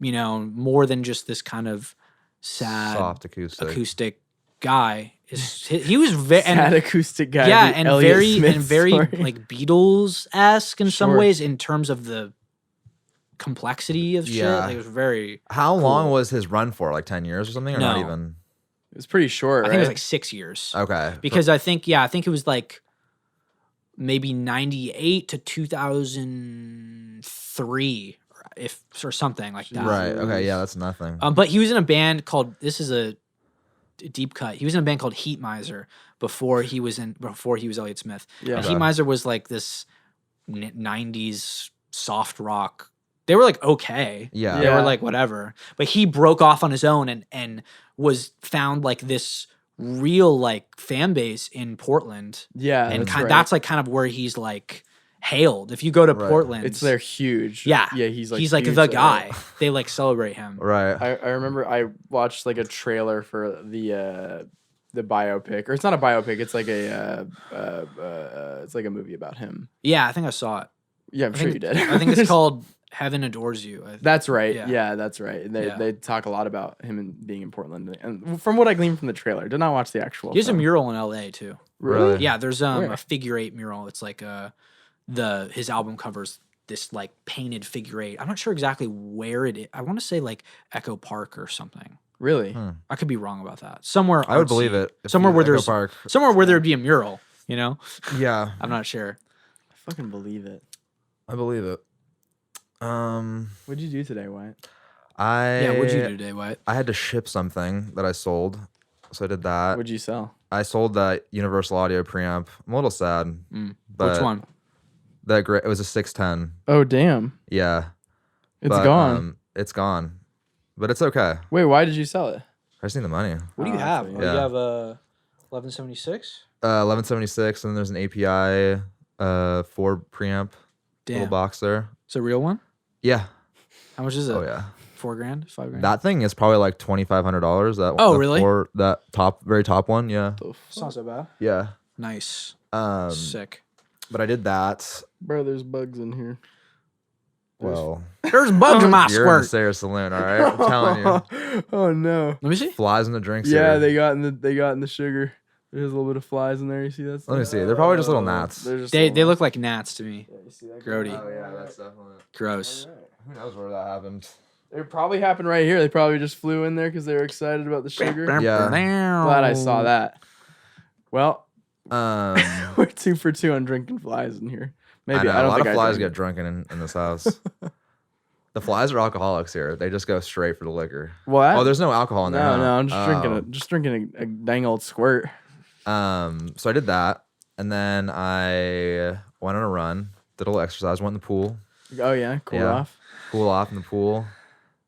more than just this kind of sad Soft acoustic. guy. He was very Sad acoustic guy. yeah, the and Elliott Smith very story. like Beatles-esque in some Sure. ways in terms of the complexity of shit. Yeah. Like, it was very. How long Cool. was his run for? Like 10 years or something, or not No. even? It was pretty short, I right? think it was like 6 years. Okay. Because I think it was like maybe 98 to 2003 or something like that. Right. Okay. Yeah, that's nothing. But he was in a band called, this is a deep cut. He was in a band called Heat Miser before he was Elliott Smith. Yeah. And Okay. Heat Miser was like this 90s soft rock. They were like okay. Yeah. They were like whatever. But he broke off on his own and was found like this real like fan base in Portland. Yeah, And that's right. that's like kind of where he's like hailed. If you go to Right. Portland, They're huge. Yeah. Yeah, he's like huge the the guy. They like celebrate him. Right. I remember I watched like a trailer for the biopic, or it's not a biopic. It's like a movie about him. Yeah, I think I saw it. Yeah, I'm sure you did. I think it's called Heaven Adores You. That's right. Yeah. Yeah, that's right. And Yeah. they talk a lot about him and being in Portland. And from what I gleaned from the trailer, did not watch the actual. He has a film. mural in LA too. Really? Yeah, there's Where? a figure eight mural. It's like his album covers this like painted figure eight. I'm not sure exactly where it is. I want to say like Echo Park or something. Really? I could be wrong about that. Somewhere I would artsy. believe it. if Somewhere you- where Echo there's Park. somewhere where there'd be a mural. You know, Yeah, I'm not sure. I fucking believe it. I believe it. What'd you do today, Wyatt? Yeah, what'd you do today, Wyatt? I had to ship something that I sold, so I did that. What'd you sell? I sold that Universal Audio preamp. I'm a little sad, but Which one? That great. It was a 610. Oh damn, Yeah, it's but, gone. It's gone, but it's okay. Wait, why did you sell it? I just need the money. What do you Oh, have? so Oh, yeah. you have a 1176. 1176, and then there's an API 4 preamp little Damn, box there. it's a real one. Yeah. How much is it? Oh yeah. $4,000, $5,000. That thing is probably like $2,500. That Oh, the really? that very top one. Yeah. It's not so bad. Yeah. Nice. Sick. Sick. But I did that. Bro, there's bugs in here. Well, There's bugs in my you're in the squirt. Sayre Saloon, all right. I'm telling you, Oh no. Let me see. flies in the drinks. Yeah, here. they got in the sugar. There's a little bit of flies in there. You see that? Let me see. They're probably just little gnats. They're just They little look like gnats to me. gnats. Yeah, you see that? Grody. Oh yeah, that's definitely. Gross. Who knows where that happened? It probably happened right here. They probably just flew in there because they were excited about the sugar. Yeah. Glad I saw that. Well, Um, we're 2 for 2 on drinking flies in here. Maybe I know, I don't a lot think of flies drank get drunken in this house. The flies are alcoholics here. They just go straight for the liquor. it. What? Oh, there's no alcohol in there. no, huh? no. I'm just Oh. drinking a dang old squirt. So I did that, and then I went on a run, did a little exercise, went in the pool, Oh yeah, cool Yeah. off. cool off in the pool.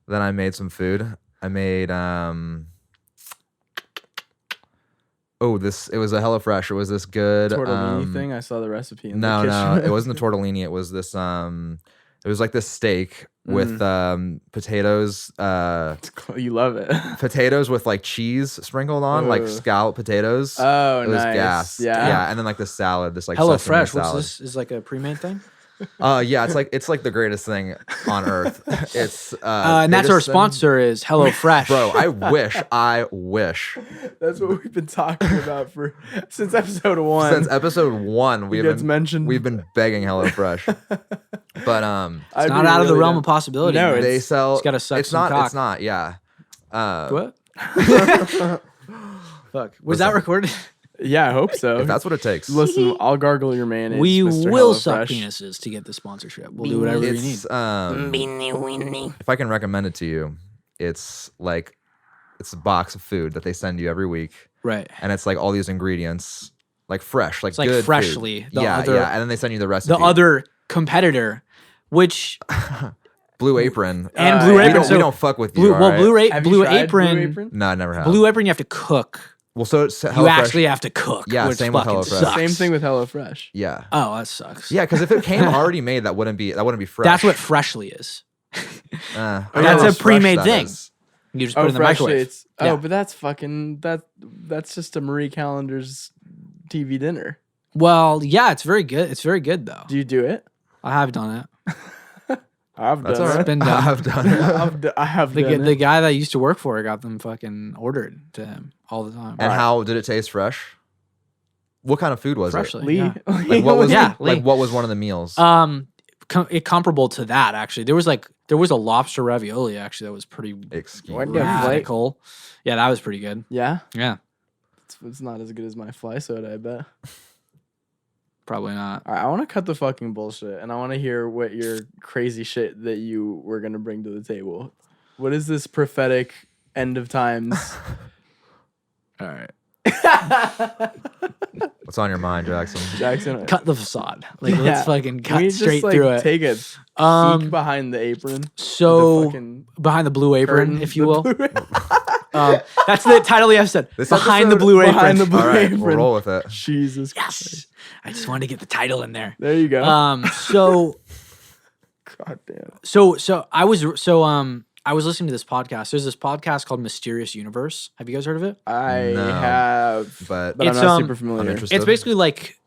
Then I made some food. I made it was a HelloFresh. It was this good Tortellini thing. I saw the recipe. In No, the no, kitchen. it wasn't the tortellini. It was this it was like this steak with potatoes You love it. potatoes with like cheese sprinkled on, like Ugh. scalloped potatoes. Oh, It was nice. gas. Yeah. Yeah, and then like the salad, this like Hello sesame Fresh. What's salad. this? Is like a pre-made thing. Yeah, it's like the greatest thing on earth. It's And they that's our just send- sponsor is Hello Fresh. Bro, I wish. That's what we've been talking about since episode 1. Since episode 1, it we've gets been mentioned. we've been begging HelloFresh. But It's not out of the realm of possibility. No, man. they sell. It's gotta suck It's some not. cock. It's not. Yeah. What? Fuck. Was that Listen. recorded? Yeah, I hope so. If that's what it takes. Listen, I'll gargle your mayonnaise. We Mr. will suck HelloFresh. penises to get the sponsorship. We'll do whatever you need. It's if I can recommend it to you, it's a box of food that they send you every week, Right. and it's like all these ingredients, like fresh, like It's like good freshly. food. The Yeah, other- yeah, and then they send you the recipe. The other competitor, which Blue Apron. and Blue yeah. Apron. We don't fuck with you. Blue, all well, right? Have you Blue tried Apron. No, I never have. Blue Apron, you have to cook. Well, so it's You HelloFresh- actually have to cook. Yeah, which same with fucking HelloFresh. sucks. Same thing with HelloFresh. Yeah, Oh, that sucks. yeah, because if it came already made, that wouldn't be fresh. That's what freshly is. I That's don't know a how fresh pre-made that thing. is. You just put it in the Freshly, microwave. Yeah. but that's fucking that's just a Marie Callender's TV dinner. Well, yeah, it's very good. It's very good though. Do you do it? I have done it. I've That's done all it. right. been done. I've done it. I have The, done the it. guy that I used to work for got them fucking ordered to him all the time. And how did it taste fresh? What kind of food was Freshly. Lee, Yeah. it? Like what was Yeah, like Lee. what was one of the meals? Comparable to that actually. There was a lobster ravioli actually that was pretty Excuse What me. the fuck? radical. Yeah, that was pretty good. yeah, Yeah. it's not as good as my fly soda, I bet. Probably not. All right, I want to cut the fucking bullshit, and I want to hear what your crazy shit that you were gonna bring to the table. What is this prophetic end of times? All right. What's on your mind, Jackson? Jackson, Cut the facade. Like Yeah. let's fucking can we cut just, straight like, through it. take a peek behind the apron? So The fucking behind the blue apron, curtain, if you the will. blue- That's the title of the episode. This Behind the episode- blue apron. Behind the blue All right, apron. we'll roll with it. Jesus Christ. Yes. I just wanted to get the title in there. There you go. So God damn. I was listening to this podcast. There's this podcast called Mysterious Universe. Have you guys heard of it? I No. have, But but I'm It's, not super I'm familiar. interested. It's basically like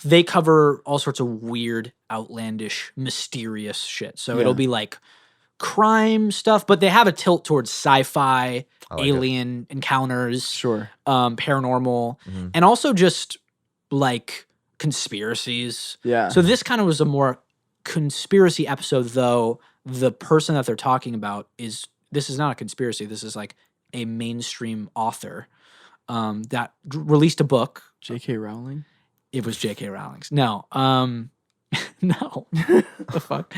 they cover all sorts of weird, outlandish, mysterious shit. So Yeah. it'll be like crime stuff, but they have a tilt towards sci-fi, I like it. alien encounters, Sure. paranormal, Mhm. and also just like conspiracies. Yeah. So this kind of was a more conspiracy episode, though the person that they're talking about this is not a conspiracy. This is like a mainstream author that released a book. J.K. Rowling? It was J.K. Rowling's. No. No. The fuck?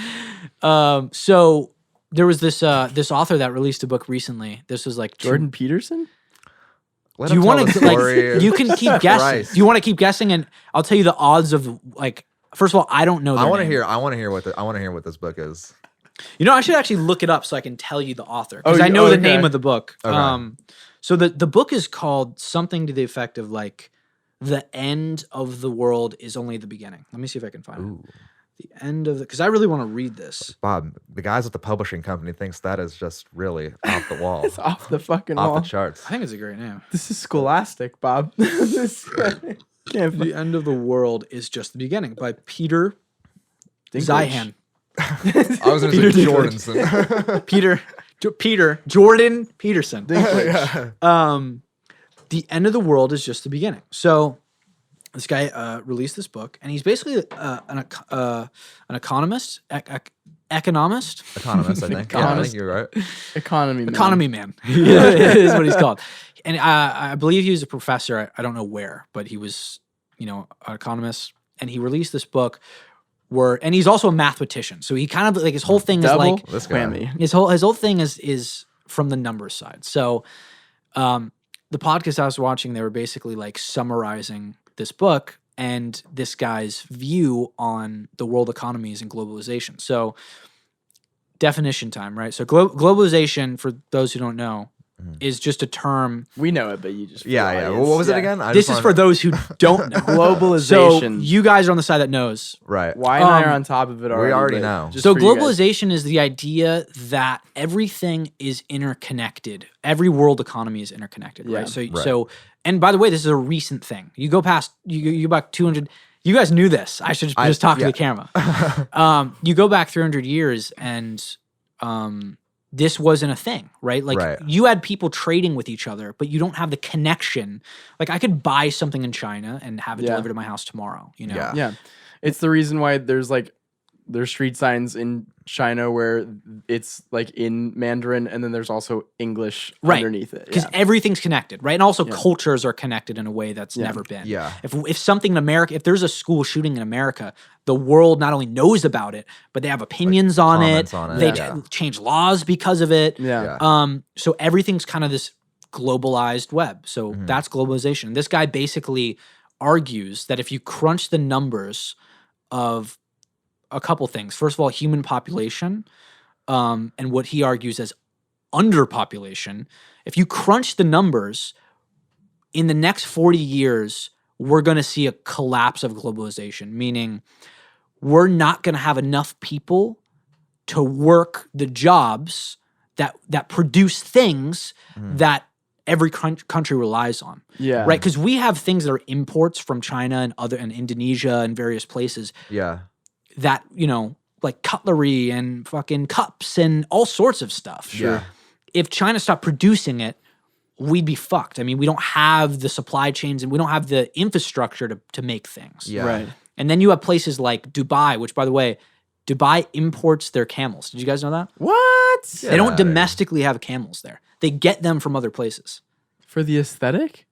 So there was this author that released a book recently. This was like Jordan Peterson? Let Do you him tell want the to like? story. You can keep guessing. Christ. Do you want to keep guessing? And I'll tell you the odds of like. First of all, I don't know. I want to hear. I want to hear what this book is. You know, I should actually look it up so I can tell you the author because Oh, I know the okay. name of the book. Okay. So the book is called something to the effect of like, the end of the world is only the beginning. Let me see if I can find it. Ooh, The end of the because I really want to read this. Bob, the guys at the publishing company thinks that is just really off the wall, It's off the fucking off wall. the charts. I think it's a great name. This is scholastic, Bob. This can't The end of the world is just the beginning by Peter Dinklage. Zihan. I was going Peter to say Dinklage. Jordanson. Jordan Peterson. Yeah. The end of the world is just the beginning. So this guy released this book, and he's basically an economist, economist, Economist, I think. Yeah, I Economist. think you're right. Economy man. economy man is what he's called. And I believe he was a professor. I don't know where, but he was, an economist, and he released this book and he's also a mathematician. So he kind of like his whole thing is Double like This guy. whammy. his whole thing is from the numbers side. So the podcast I was watching, they were basically like summarizing this book and this guy's view on the world economies and globalization. So definition time, right? So globalization, for those who don't know, is just a term. We know it, but you just Yeah, yeah. What was it again? I This just is for wanna- those who don't know. So Globalization. you guys are on the side that knows. Right. Why and I are Um, on top of it already. already but know. just So for you guys. globalization is the idea that everything is interconnected. Every world economy is interconnected, Yeah. right? So Right. so and by the way, this is a recent thing. You go past you go back 200. You guys knew this. I should just talk to the camera. You go back 300 years and this wasn't a thing, right? Like Right. you had people trading with each other, but you don't have the connection. Like I could buy something in China and have it Yeah. delivered to my house tomorrow, you know? Yeah. Yeah. It's the reason why there's street signs in China where it's like in Mandarin and then there's also English Right. underneath it. Because Yeah. everything's connected, right? And also Yeah. cultures are connected in a way that's Yeah. never been. Yeah. If something in America, if there's a school shooting in America, the world not only knows about it, but they have opinions on it. comments on it, They yeah. change laws because of it. Yeah. Yeah. So everything's kind of this globalized web. So that's globalization. This guy basically argues that if you crunch the numbers of a couple things, first of all, human population, and what he argues as underpopulation, if you crunch the numbers, in the next 40 years, we're going to see a collapse of globalization, meaning we're not going to have enough people to work the jobs that produce things that every country relies on. Yeah. Right? Because we have things that are imports from China and Indonesia and various places Yeah. that, like cutlery and fucking cups and all sorts of stuff. Sure. If China stopped producing it, we'd be fucked. I mean, we don't have the supply chains and we don't have the infrastructure to make things. Yeah. Right. And then you have places like Dubai, which, by the way, Dubai imports their camels. Did you guys know that? What? They don't Yeah. domestically have camels there. They get them from other places. For the aesthetic?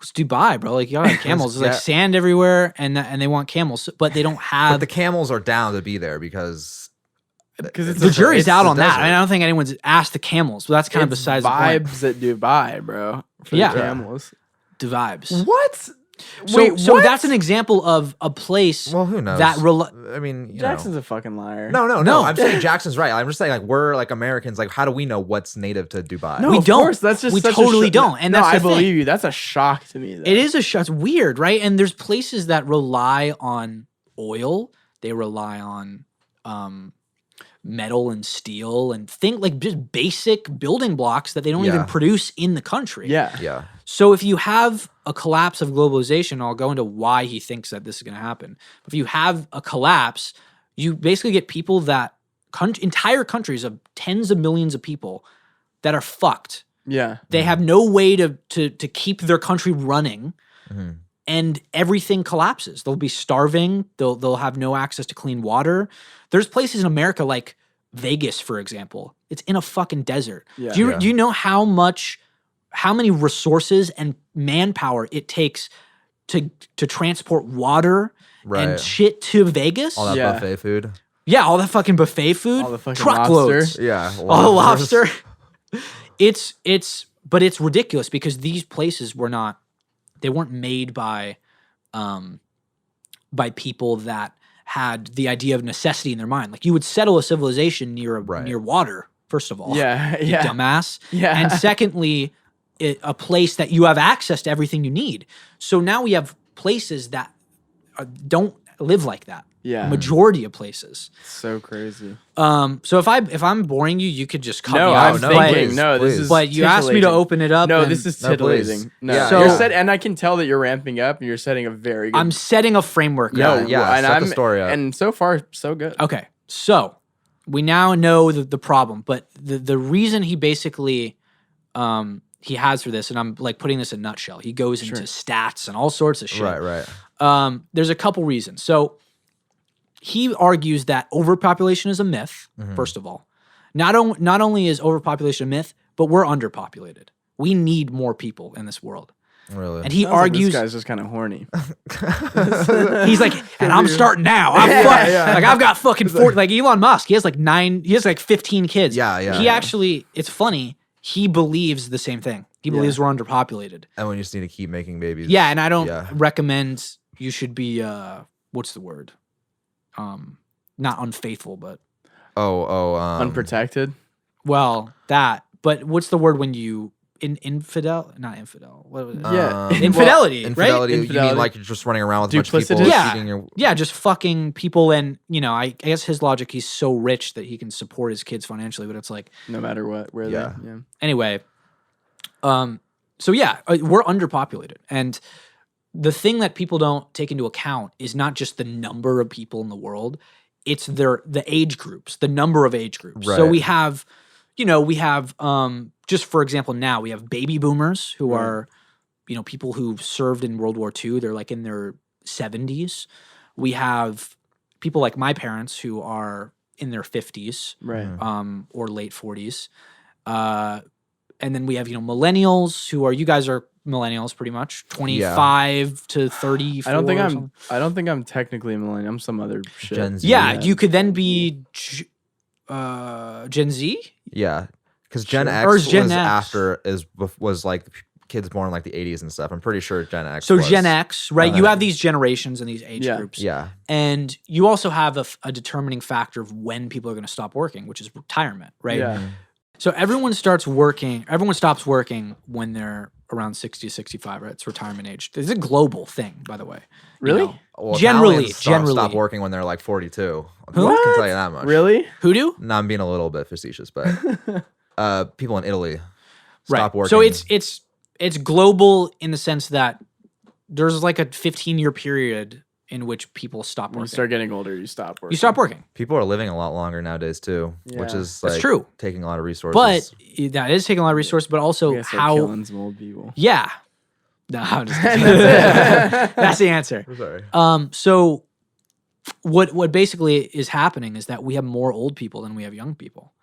It's Dubai, bro. Like, you gotta have camels. There's like sand everywhere, and they want camels, but they don't have. But the camels are down to be there because it's the jury's out on that. desert. I mean, I don't think anyone's asked the camels, but that's kind of It's besides the point. vibes at Dubai, bro. For Yeah. the camels. The vibes. What? So, Wait, so what? that's an example of a place. Well, who knows? That I mean, you Jackson's know. a fucking liar. No. No. I'm saying Jackson's right. I'm just saying, like, we're like Americans. Like, how do we know what's native to Dubai? No, We of don't. course, that's just We such a totally don't, and no, that's I the thing. believe you. That's a shock to me. Though. It is it's weird, right? And there's places that rely on oil. They rely on metal and steel and like just basic building blocks that they don't even produce in the country. Yeah. Yeah. So if you have a collapse of globalization, I'll go into why he thinks that this is going to happen. If you have a collapse, you basically get people that entire countries of tens of millions of people that are fucked. Yeah. They have no way to keep their country running, and everything collapses. They'll be starving. They'll have no access to clean water. There's places in America like Vegas, for example. It's in a fucking desert. Yeah. Do you know how many resources and manpower it takes to transport water and shit to Vegas? All that Yeah. buffet food. Yeah, all that fucking buffet food. All the fucking truckloads. lobster. Yeah. All the lobster. But it's ridiculous because these places weren't made by people that had the idea of necessity in their mind. Like, you would settle a civilization near water, first of all. Yeah. You Yeah. dumbass. Yeah. And secondly, a place that you have access to everything you need. So now we have places that don't live like that. Yeah. Majority of places. So crazy. So if I'm boring you, you could just cut No, me I'm off. no, thinking. please, no, this please. is. But you asked me to titillating. open it up. No, and this is No, please. titillating. No, Yeah, So- you're and I can tell that you're ramping up and you're setting a very good. I'm setting a framework. no, up. Yeah, and set I'm the story up. and so far so good. Okay, so we now know the problem, but the reason he basically he has for this, and I'm like putting this in a nutshell. He goes into stats and all sorts of shit. Right. There's a couple reasons. So he argues that overpopulation is a myth. First of all, not only is overpopulation a myth, but we're underpopulated. We need more people in this world. Really. And he Sounds like argues this guy's just kind of horny. he's like, and I'm starting now. Like, I've got fucking 40, like Elon Musk. He has like 15 kids. Yeah. He actually, it's funny. He believes the same thing. He believes we're underpopulated. And we just need to keep making babies. Yeah, and I don't Yeah. recommend you should be what's the word? Not unfaithful, but Unprotected. well, that. But what's the word when you infidel? Not infidel. What was it? Yeah. Infidelity, right? Infidelity. You mean Infidelity. like you're just running around with a bunch of people? Duplicitous? cheating your- Yeah, just fucking people, and I guess his logic, he's so rich that he can support his kids financially, but it's like, No matter what, where Yeah. they. Yeah. anyway. So yeah, we're underpopulated, and the thing that people don't take into account is not just the number of people in the world; it's the age groups, the number of age groups. So Right. we have, just for example, now we have baby boomers who are, people who served in World War II. They're like in their 70s. We have people like my parents who are in their 50s, Right. or late 40s. And then we have, millennials who are, you guys are millennials pretty much, 25 to 34. I or something. don't think I'm technically a millennial. I'm some other shit. Gen Z. Yeah, you could then be Gen Z? Yeah. Because Gen X Or is Gen was X. after was like kids born in like the 80s and stuff. I'm pretty sure Gen X. So was. Gen X, right? You Uh, have these generations and these age Yeah. groups. Yeah. And you also have a determining factor of when people are going to stop working, which is retirement, right? Yeah. So everyone stops working when they're around 60 to 65, right? It's retirement age. It's a global thing, by the way. Really? Well, Generally- Italians stop working when they're like 42. I can tell you that much. Really? Who do? No, I'm being a little bit facetious, but people in Italy stop Right. working. So it's global in the sense that there's like a 15-year period in which people stop When you working. start getting older, you stop working. You stop working. people are living a lot longer nowadays too, which Yeah. is like That's true. taking a lot of resources. But that is taking a lot of resources, but also You gotta start how killing some old people. yeah. No, I'm just kidding. That's the answer. I'm sorry. So what basically is happening is that we have more old people than we have young people.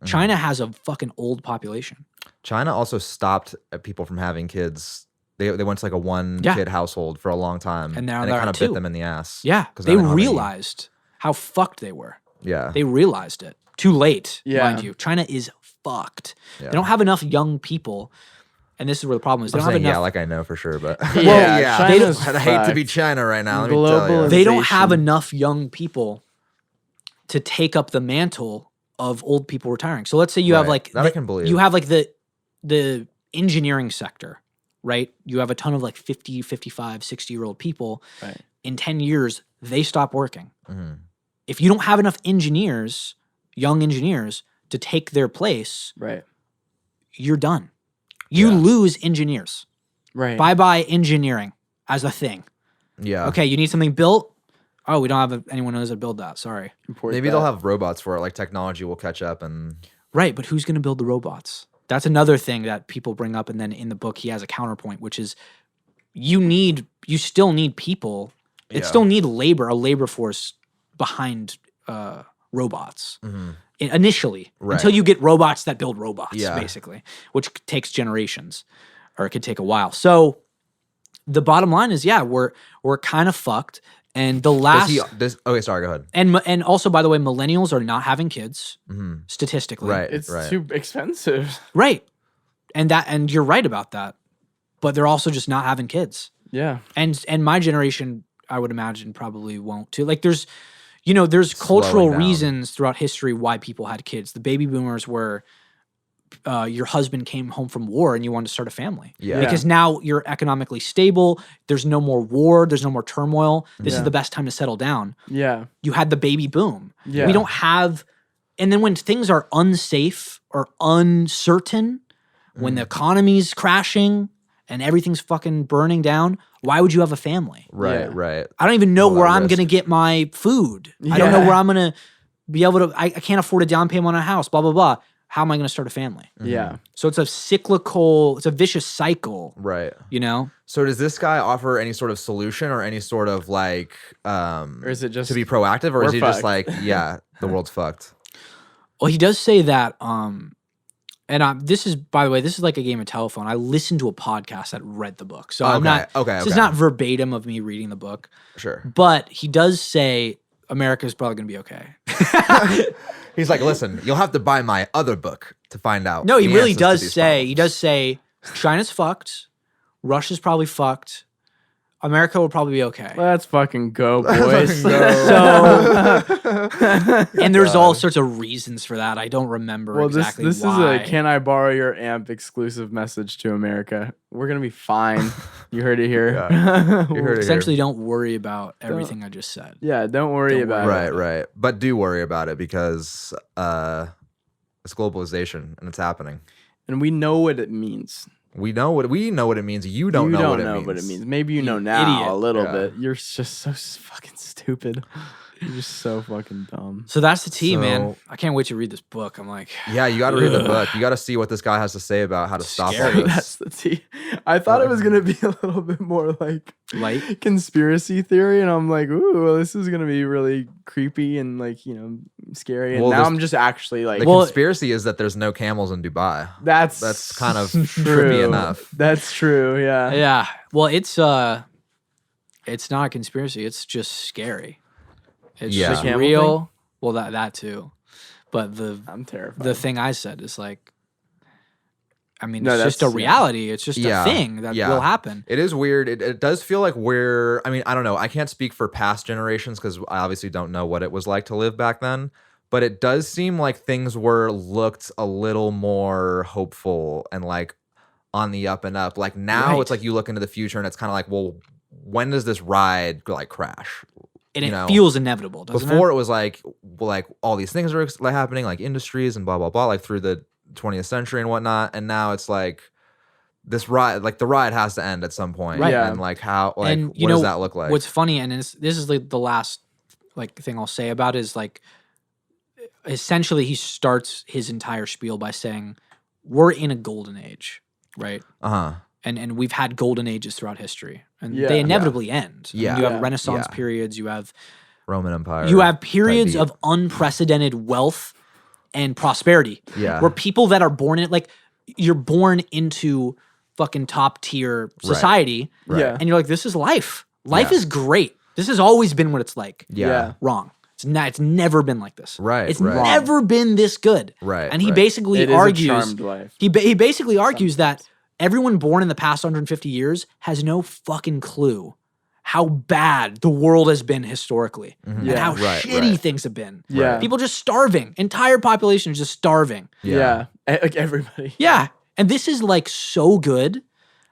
China has a fucking old population. China also stopped people from having kids They went to like a one kid household for a long time, And now it they're kind at of bit 2. them in the ass. Yeah, 'cause they now don't have any- realized how fucked they were. Yeah, They realized it too late, Yeah. mind you. China is fucked. Yeah. They don't have enough young people, and this is where the problem is. They I'm don't have saying enough. yeah, like I know for sure, but Yeah, China's I'd hate to be fucked. China right now. Let me tell you. They don't have Globalization. enough young people to take up the mantle of old people retiring. So let's say you have Right. like That I can believe. you have like the engineering sector, right? You have a ton of like 50, 55, 60-year-old people. Right. In 10 years, they stop working. Mhm. If you don't have enough engineers, young engineers, to take their place, Right. you're done. You Yeah. lose engineers. Right. Bye-bye engineering as a thing. Yeah. Okay, you need something built? Oh, we don't have anyone who knows how to build that. Sorry. Import Maybe that. they'll have robots for it. Like technology will catch up, and Right, but who's going to build the robots? That's another thing that people bring up, and then in the book he has a counterpoint, which is you still need people. It Yeah. still need a labor force behind robots initially, Right. until you get robots that build robots, Yeah. basically, which takes generations, or it could take a while. So the bottom line is, yeah, we're kind of fucked. And the last okay, sorry, go ahead. and also, by the way, millennials are not having kids statistically. Right. It's right. too expensive. Right. And you're right about that. But they're also just not having kids. Yeah. And my generation, I would imagine, probably won't too. Like there's cultural down. reasons throughout history why people had kids. The baby boomers were your husband came home from war and you wanted to start a family. Yeah. Because now you're economically stable. There's no more war. There's no more turmoil. This is Yeah. the best time to settle down. Yeah. You had the baby boom. Yeah. We don't have, and then when things are unsafe or uncertain, when the economy's crashing and everything's fucking burning down, why would you have a family? Right. Yeah. Right. I don't even know All that where I'm risk. going to get my food. I don't know Yeah. where I'm going to be able to, I can't afford a down payment on a house, blah, blah, blah. How am I going to start a family? Yeah. So it's a vicious cycle, Right. you know? So does this guy offer any sort of solution or any sort of like Or is it just to be proactive, or is we're he just fucked? like, yeah, the world's fucked? Well, he does say that, this is, by the way, this is like a game of telephone. I listened to a podcast that read the book. So I'm not, this is not verbatim of me reading the book, Sure. but he does say America's probably going to be okay. He's like, listen, you'll have to buy my other book to find out. No, he the really answers to does these say, problems. China's fucked. Russia's probably fucked. America will probably be okay. Let's fucking go, boys. And there's all sorts of reasons for that. I don't remember Well, exactly this why. is a "Can I borrow your amp?" exclusive message to America. We're gonna be fine. You heard it here. You heard it here. Essentially, don't worry about everything I just said. Yeah, don't worry about Right, it. right. But do worry about it because it's globalization and it's happening. And we know what it means. We know what it means. You don't know what it means. Maybe you know now idiot. a little Yeah. bit. You're just so fucking stupid. You're just so fucking dumb. So that's the tea, man. So- I can't wait to read this book. I'm like, Yeah, you got to read the Ugh. book. You got to see what this guy has to say about how to stop all Scary. That's this. the tea. I thought it was gonna be a little bit more like light. conspiracy theory, and I'm like, ooh, well, this is gonna be really creepy and like scary. And Well, now this- I'm just actually like, The conspiracy is that there's no camels in Dubai. that's kind of true. trippy enough. That's true. Yeah. Yeah. Well, it's not a conspiracy. It's just scary. It's Yeah. just The camel real. Well, that too. But I'm terrified. the thing I said is like, I mean, No, it's just a that's- yeah. reality. It's just Yeah, a thing that yeah. will happen. It is weird. It does feel like I mean, I don't know. I can't speak for past generations because I obviously don't know what it was like to live back then. But it does seem like things looked a little more hopeful and like on the up and up. Like now Right. it's like you look into the future and it's kind of like, well, when does this ride like crash? And You it know, feels inevitable, doesn't Before it? it was like all these things are like happening, like industries and blah blah blah, like through the 20th century and whatnot. And now it's like this ride, like the ride has to end at some point, Right. Yeah. And like how, like And what does that look like? What's funny, and this is like the last like thing I'll say about it is like, essentially he starts his entire spiel by saying, we're in a golden age, right? Uh-huh. And we've had golden ages throughout history, and Yeah. they inevitably end. I mean, Yeah. you have Yeah. Renaissance Yeah. periods. You have Roman Empire. periods beat. of unprecedented wealth and prosperity, Yeah. where people that are born in it, like you're born into fucking top tier society. Right. Yeah. And you're like, this is life. Life Yeah. is great. This has always been what it's like. Yeah. Wrong. It's never been like this. Right, It's right. never been this good. Right, And he right. basically It is a argues. charmed life. He basically argues that everyone born in the past 150 years has no fucking clue how bad the world has been historically and Yeah. how Right, shitty right. things have been. Yeah. People just starving. Entire population is just starving. Yeah. Like everybody. Yeah. And this is like so good.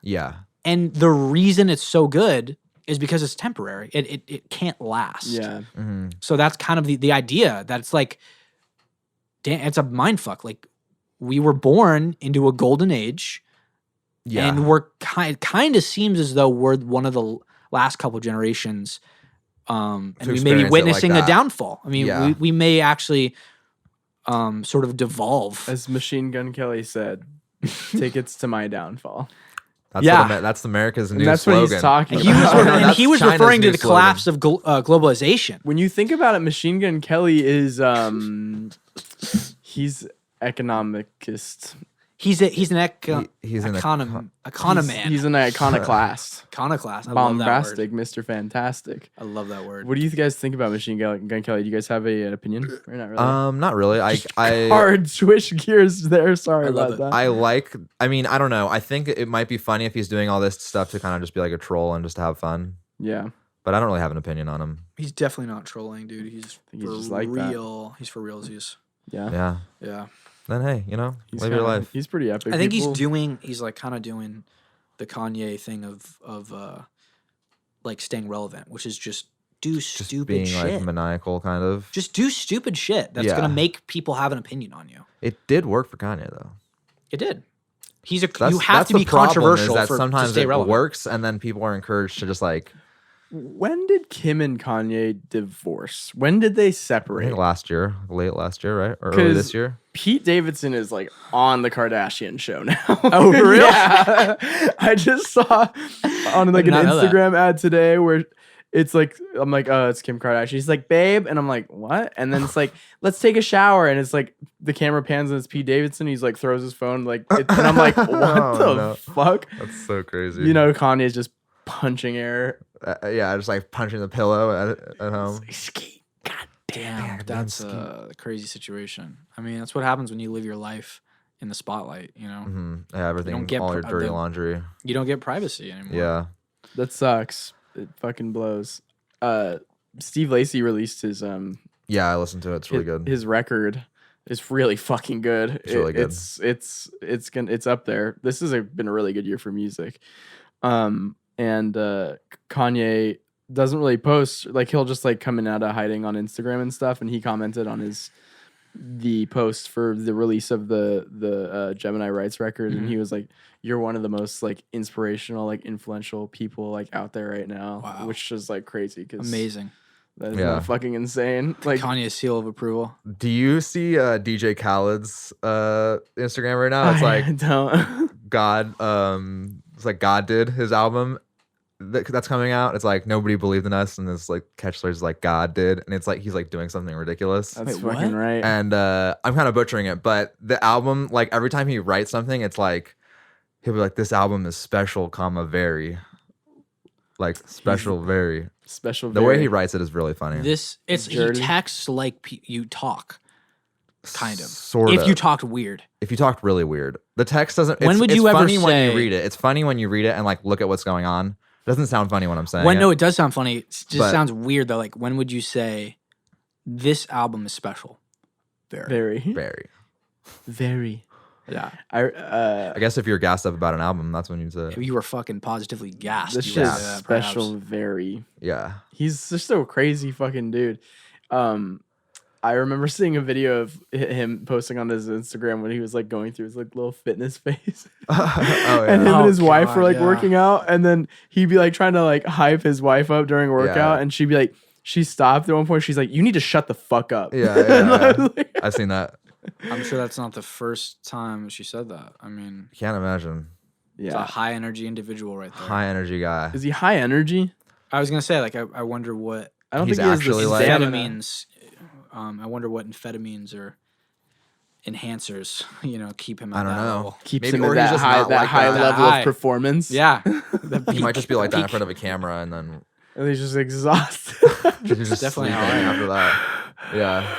Yeah. And the reason it's so good is because it's temporary. It can't last. Yeah. Mm-hmm. So that's kind of the idea that it's like, damn, it's a mind fuck. Like we were born into a golden age, Yeah. and we're kind of seems as though we're one of the last couple generations, and To we may be experience it like witnessing a that. downfall. I mean, Yeah. we may actually sort of devolve. As Machine Gun Kelly said, tickets to my downfall. That's Yeah. that's America's And new that's what slogan. he's talking And he was, about. Oh, no, and that's he was China's referring to new the slogan. collapse of globalization. When you think about it, Machine Gun Kelly is he's economicist. He's an He's an economan. He's an iconoclast. iconoclast. I love that word. Bombastic, Mr. Fantastic. I love that word. What do you guys think about Machine Gun Kelly? Do you guys have an opinion? Or not really? Not really. I Hard switch gears there. Sorry I love about it. that. I mean, I don't know. I think it might be funny if he's doing all this stuff to kind of just be like a troll and just to have fun. Yeah. But I don't really have an opinion on him. He's definitely not trolling, dude. He's He's for just like that. real. He's for realsies. Yeah. Yeah. Yeah. Then hey, you know, He's live your kinda- life. He's pretty epic. I think People- he's like kind of doing the Kanye thing of like staying relevant, which is just do Just stupid being shit. like maniacal, kind of. Just do stupid shit that's Yeah. gonna make people have an opinion on you. It did work for Kanye though. It did. You That's have to the be problem, is controversial that to sometimes stay it relevant. works, and then people are encouraged to just like. When did Kim and Kanye divorce? When did they I separate? think late last year, right, or early 'Cause- this year. Pete Davidson is like on the Kardashian show now. Oh, really? Yeah. I just saw on like did an not know that. Instagram ad today where it's like, I'm like, oh, it's Kim Kardashian. She's like, babe. And I'm like, what? And then it's like, let's take a shower. And it's like, the camera pans and it's Pete Davidson. He's like, throws his phone. Like, and I'm like, what Oh, the no. fuck? That's so crazy. You know, Kanye's just punching air. Yeah, just like punching the pillow at home. God Damn, that's a crazy situation. I mean, that's what happens when you live your life in the spotlight. You know, Mm-hmm. Yeah, everything, get all your dirty the- laundry. you don't get privacy anymore. Yeah. That sucks. It fucking blows. Steve Lacy released his Yeah, I listened to it. It's really good. His record is really fucking good. It's really good. It's up there. This has been a really good year for music. And Kanye doesn't really post, like he'll just like coming out of hiding on Instagram and stuff, and he commented on the post for the release of the Gemini Rights record, and he was like, you're one of the most like inspirational, like influential people like out there right now. Wow. Which is like crazy because Amazing. that is Yeah. not fucking insane. Like Kanye's seal of approval. Do you see DJ Khaled's Instagram right now? It's I like don't. God. It's like God did his album that's coming out. It's like nobody believed in us, and this like catchphrase is like God did, and it's like he's like doing something ridiculous. That's Wait, fucking what? right. And I'm kind of butchering it, but the album, like every time he writes something, it's like he'll be like, "This album is special, comma very." Like special, very. Special. The way very- he writes it is really funny. He Dirty. texts like you talk, kind of. Sort If of. you talked weird. If you talked really weird, the text doesn't. When it's, would it's you ever funny when say- you read it? It's funny when you read it and like look at what's going on. It doesn't sound funny when I'm saying When it. no, it does sound funny. It just But- sounds weird though. Like when would you say this album is special? Very. Very. Very. Yeah. I guess if you're gassed up about an album, that's when you'd say, If you were fucking positively gassed. This you shit would is say that, special. perhaps. Very. yeah. He's just a crazy fucking dude. I remember seeing a video of him posting on his Instagram when he was like going through his like little fitness phase. Oh, yeah. And him Oh, and his wife were God, like yeah. working out, and then he'd be like trying to like hype his wife up during a workout, and she'd be like, she stopped at one point. She's like, "You need to shut the fuck up." Yeah, And yeah, I was yeah. like- I've seen that. I'm sure that's not the first time she said that. I mean, Can't imagine. it's a yeah. high energy individual right there. High energy guy. Is he high energy? I was gonna say, like, I wonder what I don't He's think he has actually the like- stamina. amphetamines. I wonder what amphetamines are enhancers, keep him at I don't that know. level. Keeps Maybe- him or at he's that just high, not that like high that. level High. of performance. Yeah. He might just be like that in front of a camera, and then And he's just exhausted. he's just definitely sleeping how I am. after that. Yeah.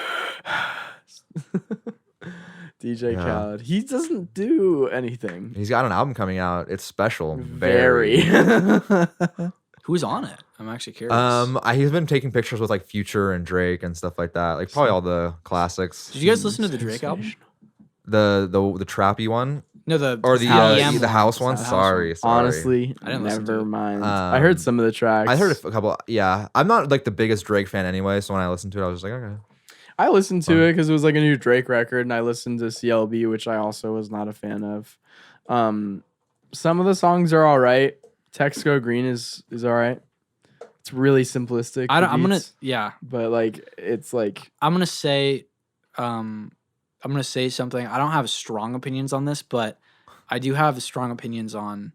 DJ Yeah. Khaled. He doesn't do anything. He's got an album coming out. It's special. Very. Who's on it? I'm actually curious. He's been taking pictures with like Future and Drake and stuff like that. Like probably all the classics. Did you guys listen to the Drake album? The trappy one No, the or the EDM the house one? The house Sorry. Honestly, I didn't listen to never it. mind. I heard some of the tracks. I heard a couple. Yeah, I'm not like the biggest Drake fan anyway. So when I listened to it, I was just like, okay. I listened to it because it was like a new Drake record, and I listened to CLB, which I also was not a fan of. Some of the songs are all right. Text Go Green is all right. It's really simplistic. I'm gonna beats, but like it's like I'm gonna say something. I don't have strong opinions on this, but I do have strong opinions on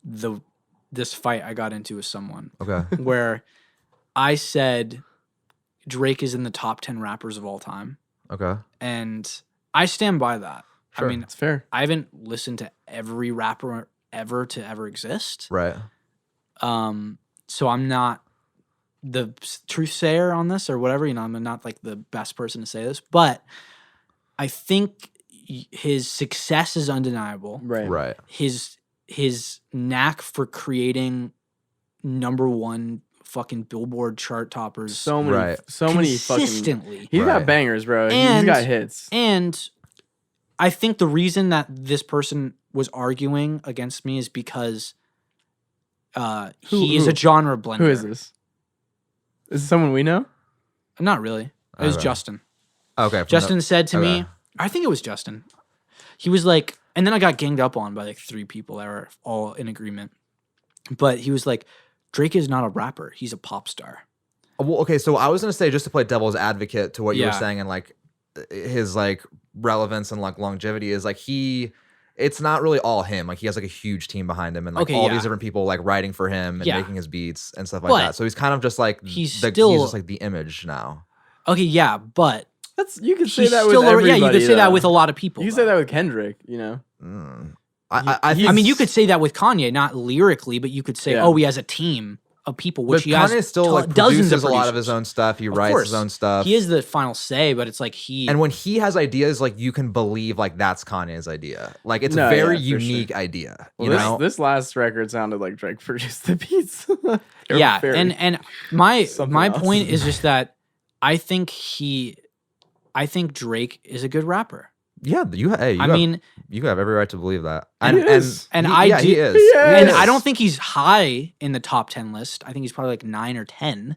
this fight I got into with someone Okay. where I said Drake is in the top 10 rappers of all time, Okay. and I stand by that. Sure. I mean, it's fair. I haven't listened to every rapper ever to ever exist. Right. So I'm not the truth sayer on this or whatever, I'm not like the best person to say this, but I think his success is undeniable. Right. Right. His knack for creating number one fucking Billboard chart toppers So many, Right. so many fucking. consistently. He's got Right. bangers, bro. He's And- got hits. And I think the reason that this person was arguing against me is because he is who? a genre blender. Who is this? Is it someone we know? Not really. It was Okay. Justin. Okay. from Justin said to me, okay. I think it was Justin. He was like, and then I got ganged up on by like 3 people that were all in agreement. But he was like, Drake is not a rapper. He's a pop star. Well, okay, so I was gonna say, just to play devil's advocate to what you were Yeah. saying, and like his like relevance and like longevity is like it's not really all him. Like he has like a huge team behind him and like Okay, all yeah. these different people like writing for him and Yeah. making his beats and stuff like But that. So he's kind of just like he's he's still- just like the image now. Okay, yeah, but You could say he's that with still everybody. yeah, you could say that though. with a lot of people. You could though. say that with Kendrick. Mm. He- I think I mean, you could say that with Kanye, not lyrically, but you could say, Yeah. oh, he has a team of people, which but he has Kanye still like dozens produces of a lot of his producers. own stuff. He Of writes course. his own stuff. He is the final say, but it's like he And when he has ideas, like you can believe like that's Kanye's idea. Like it's No, a very yeah, for sure. unique idea. Well, You know? this last record sounded like Drake produced the beats. They were yeah, very- and my something my else. point is just that I think Drake is a good rapper. Yeah, you have every right to believe that. He is. And he, I yeah, do- he is. He is. And Yes. I don't think he's high in the top 10 list. I think he's probably like 9 or 10.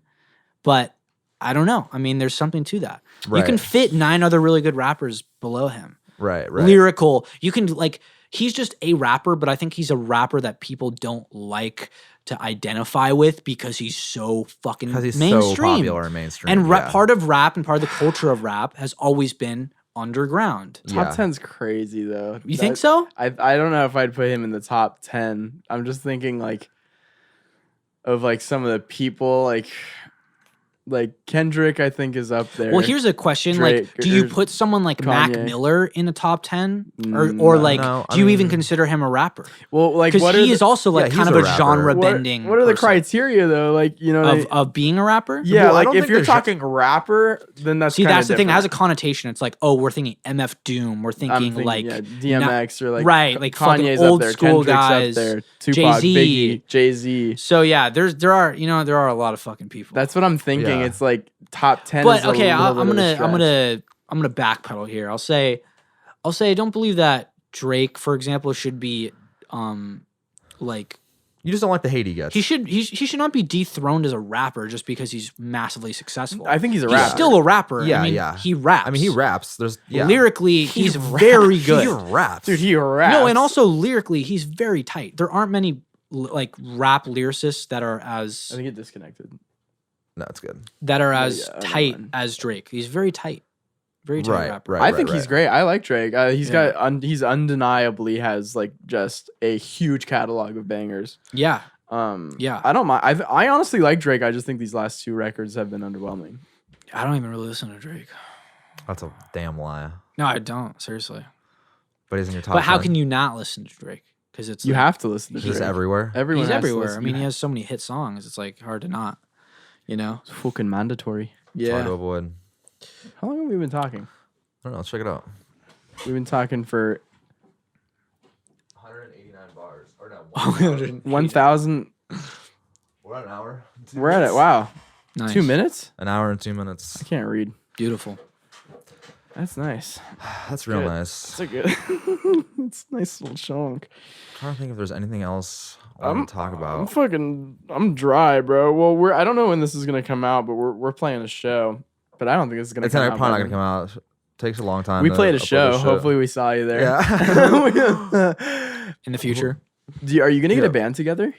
But I don't know. I mean, there's something to that. You Right. can fit 9 other really good rappers below him. Right, right. Lyrical. You can like he's just a rapper, but I think he's a rapper that people don't like to identify with because he's so fucking Because he's mainstream. so popular and mainstream. And yeah. part of rap and part of the culture of rap has always been underground. Top Yeah. 10's crazy though. You think so? I don't know if I'd put him in the top 10. I'm just thinking like of like some of the people like Kendrick I think is up there. Well, here's a question: Drake like, do you or put someone like Mac Kanye. Miller in the top 10, or No. like, No, do I you even mean- consider him a rapper? well like Because what he are is also like yeah, kind he's of a a rapper. genre what, bending. what are the person criteria though? Like of being a rapper? yeah, Well, I like don't if think you're there's talking rapper, then that's See, kinda that's the thing. It has a different. connotation. It's like, oh, we're thinking MF Doom. We're I'm thinking, like yeah, DMX or like right, like fucking Kanye's old up there, school Kendrick's guys, up there, Tupac, Jay-Z. Biggie, Jay-Z. So yeah, there are a lot of fucking people. That's what I'm thinking. Yeah. It's like top 10. But is a okay, little I'm bit of a gonna stretch. backpedal here. I'll say I don't believe that Drake, for example, should be like You just don't like the hate he gets. he should not be dethroned as a rapper just because he's massively successful. I think he's a He's rapper. still a rapper. Yeah, I mean, yeah. he raps. I mean, he raps. There's Lyrically, he's raps. very good. He raps. Dude, he raps. No, and also lyrically, he's very tight. There aren't many like rap lyricists that are as I think it disconnected. No, it's good. that are Oh, as yeah, never tight mind. as Drake. He's very tight. Very tight Right, rapper. right. I think he's great. I like Drake. He's Yeah. he's undeniably has like just a huge catalog of bangers. Yeah. Yeah, I don't mind. I honestly like Drake. I just think these last 2 records have been underwhelming. I don't even really listen to Drake. That's a damn lie. No, I don't. Seriously. But he's in your top. But how 10. can you not listen to Drake? Because it's You like, have to listen to He's Drake. everywhere. Everyone he's has to everywhere. listen. I mean, he has so many hit songs. It's like hard to not. You know. It's fucking mandatory. It's hard to Yeah. avoid. How long have we been talking? I don't know. Let's check it out. We've been talking for 189 bars. Or no. 1,000. We're at an hour. We're at it. Wow. Nice. 2 minutes? An hour and 2 minutes. I can't read. Beautiful. That's nice. That's real Good. nice. It's a good. It's a nice little chunk. I'm trying to think if there's anything else I want to talk about. I'm dry, bro. Well, I don't know when this is gonna come out, but we're playing a show. But I don't think this is gonna It's come probably out. not gonna come out. Takes a long time. We to played a upload show. this shit. Hopefully, we saw you there. Yeah. In the future, Are you gonna get Yeah. a band together?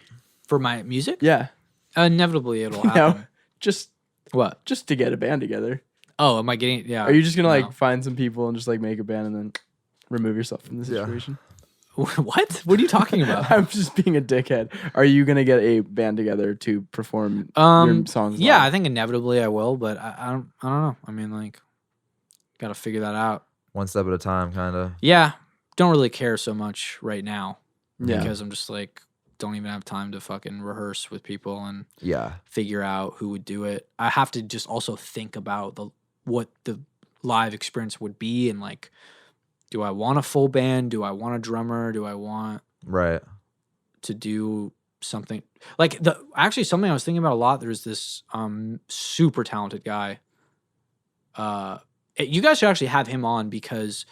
for my music, Yeah. inevitably it'll happen. No. Just What? to get a band together. Oh, am I getting? Yeah. Are you just gonna No. like find some people and just like make a band and then remove yourself from the Yeah. situation? What? What are you talking about? I'm just being a dickhead. Are you gonna get a band together to perform your songs? Yeah, I live? think inevitably I will, but I don't know. I mean, like, gotta figure that out. One step at a time, kind of. Yeah, don't really care so much right now Yeah. because I'm just like, don't even have time to fucking rehearse with people and Yeah. figure out who would do it. I have to just also think about what the live experience would be and like, do I want a full band? Do I want a drummer? Do I want Right. to do something like something I was thinking about a lot? There's this super talented guy. You guys should actually have him on because,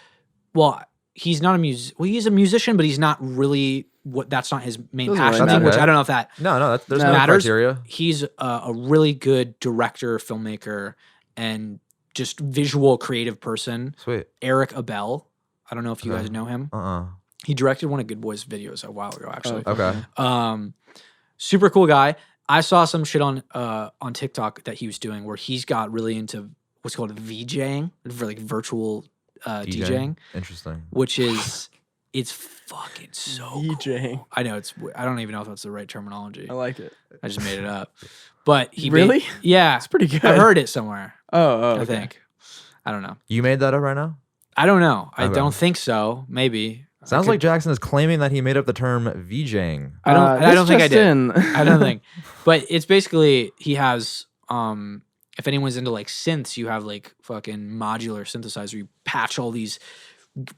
well, he's not he's a musician, but he's not really that's not his main Doesn't passion really thing, which matter. I don't know if that No, there's No. no matters. criteria. He's a really good director, filmmaker, and just visual creative person. Sweet. Eric Abel. I don't know if you Okay. guys know him. Uh-uh. He directed one of Good Boys videos a while ago, actually. Okay. Super cool guy. I saw some shit on TikTok that he was doing where he's got really into what's called VJing, for like virtual DJing, Interesting. which is it's fucking so DJing. cool. I know I don't even know if that's the right terminology. I like it. I just made it up. But he Really? yeah, It's pretty good. I heard it somewhere. Oh, I okay. think. I don't know. You made that up right now? I don't know. I Okay. don't think so. Maybe. Sounds I like Jackson is claiming that he made up the term VJing. I don't. I this don't think I just did. in. I don't think. But it's basically he has. If anyone's into like synths, you have like fucking modular synthesizer. You patch all these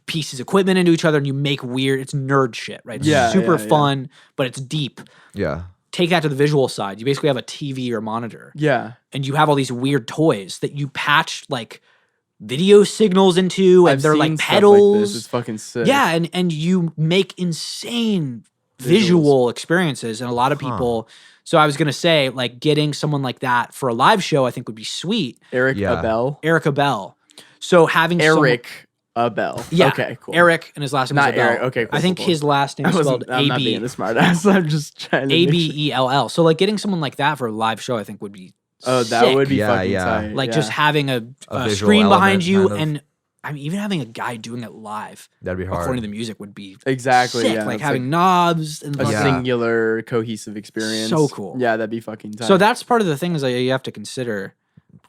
pieces of equipment into each other, and you make weird. It's nerd shit, right? It's Yeah, super yeah. fun, but it's deep. Yeah. Take that to the visual side. You basically have a TV or monitor, Yeah. and you have all these weird toys that you patch like video signals into, and I've they're seen like stuff pedals. Like this. It's fucking sick. Yeah, and you make insane visual experiences, and a lot of people. So I was gonna say, like, getting someone like that for a live show, I think would be sweet. Eric Yeah. Abel. Eric Abel. So having Eric Abel. yeah, Okay, cool. Eric, and his last name is Not Abel. Eric. Okay, cool, I think cool. his last name is spelled I'm not being A a smart ass. I'm just trying to. B-E-L-L. So like getting someone like that for a live show, I think would be Oh, that sick. would be Yeah, fucking yeah. tight. like yeah. just having a visual screen behind element, you, kind of. and I mean even having a guy doing it live, That'd be hard. recording the music would be exactly sick. yeah. like it's having knobs and a fucking- Yeah. singular cohesive experience. So cool. Yeah, that'd be fucking tight. So that's part of the things that you have to consider.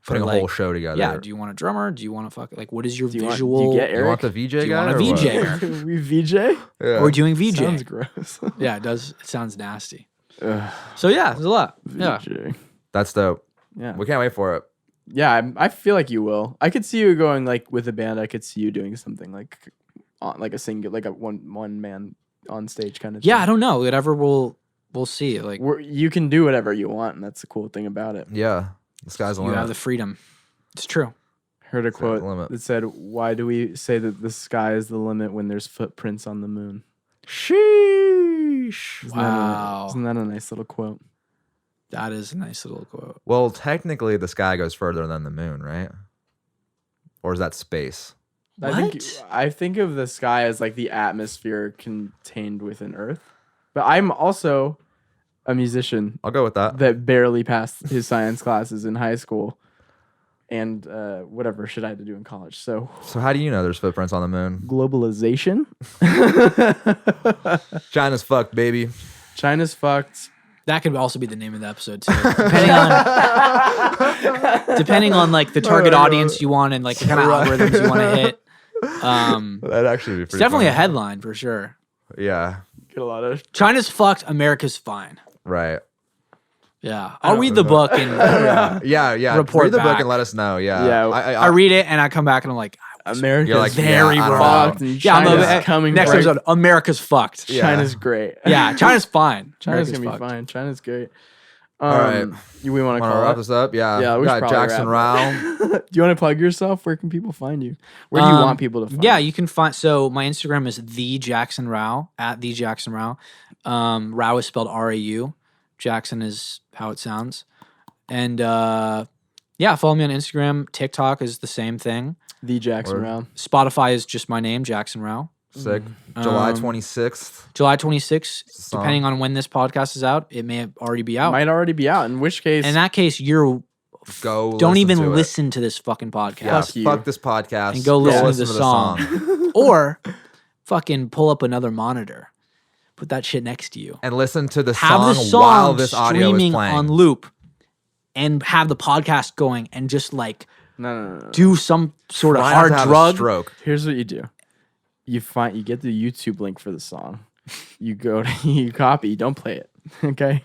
Putting a like, whole show together. Yeah. Do you want a drummer? Do you want to like what is your Do you want- visual? do you get You Eric? want the VJ Do you guy? want a or what? VJ? we VJ. Yeah. Or doing VJ? Sounds gross. Yeah, it does. It sounds nasty. Ugh, So yeah, there's a lot. Yeah. VJ. That's dope. Yeah. We can't wait for it. Yeah, I feel like you will. I could see you going like with a band. I could see you doing something like on like a single, like a one man on stage kind of. Yeah, thing. I don't know. Whatever we'll see. Like You can do whatever you want, and that's the cool thing about it. Yeah. The sky's the you limit. have the freedom. It's true. Heard a the quote limit. that said, "Why do we say that the sky is the limit when there's footprints on the moon?" Sheesh. Wow. Isn't that a nice little quote? That is a nice little quote. Well, technically, the sky goes further than the moon, right? Or is that space? I think of the sky as like the atmosphere contained within Earth. But I'm also a musician I'll go with that. that barely passed his science classes in high school and whatever shit I had to do in college. So So how do you know there's footprints on the moon? globalization. China's fucked, baby. China's fucked. That could also be the name of the episode too. Depending on like the target audience you want and like the kind of algorithms you want to hit. That'd actually be It's pretty definitely a funny. headline for sure. Yeah. Get a lot of. China's fucked, America's fine. Right. Yeah, I'll read the book and Yeah. Report Read the book back. and let us know. Yeah. Yeah. I read it and I come back and I'm like, America's You're like, very I don't wrong. know. fucked. And yeah, I'm China's a, coming. next right. episode, America's fucked. Yeah. China's great. Yeah, China's fine. China's America's gonna be fucked. fine. China's great. All right. We want to Want call to wrap it? this up? Yeah. Yeah, we should got probably Jackson wrap Rau. Do you want to plug yourself? Where can people find you? Where do you want people to find Yeah, you? you can find. So my Instagram is the Jackson Rau at the Jackson Rau. Rau is spelled R-A-U. Jackson is how it sounds. And yeah, follow me on Instagram. TikTok is the same thing. The Jackson Word. Rau. Spotify is just my name, Jackson Rau. Sick. July Um, 26th. July 26th, Song. depending on when this podcast is out, it may already be out. Might already be out. In which case, In that case, you're Go. don't listen even to it. listen to this fucking podcast. Yeah. Fuck you. Fuck this podcast. And go listen to the the song. Or fucking pull up another monitor. Put that shit next to you. And listen to the Have song, the song while this audio is streaming playing. on loop and have the podcast going and just like no. do some sort of Try not hard to have a drug. stroke. Here's what you do. You get the YouTube link for the song. You go to you copy. Don't play it. Okay.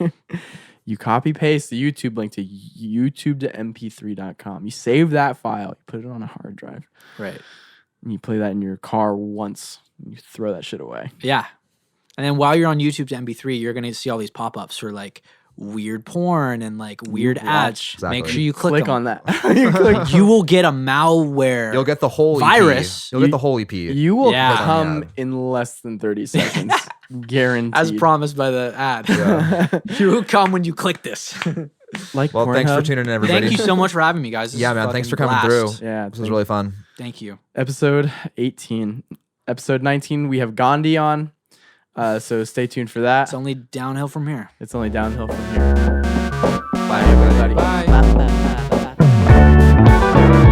You copy paste the YouTube link to YouTube to mp3.com. You save that file. You put it on a hard drive. Right. And you play that in your car once. You throw that shit away. Yeah. And then while you're on YouTube to MP3, you're going to see all these pop-ups for like weird porn and like weird ads. Exactly. Make sure you Click them. on that. You click- You will get a malware. You'll get the whole Virus. EP. You'll get the whole EP. You will Yeah. come Yeah. in less than 30 seconds. Guaranteed. as promised by the ad. You will come when you click this. Like Well, thanks for Pornhub. tuning in, everybody. Thank you so much for having me, guys. This Yeah, is man. fucking Thanks for coming blast. through. Yeah, This was really fun. Thank you. Episode 18. Episode 19, we have Gandhi on. So stay tuned for that. It's only downhill from here. It's only downhill from here. Bye, everybody. Bye. Bye.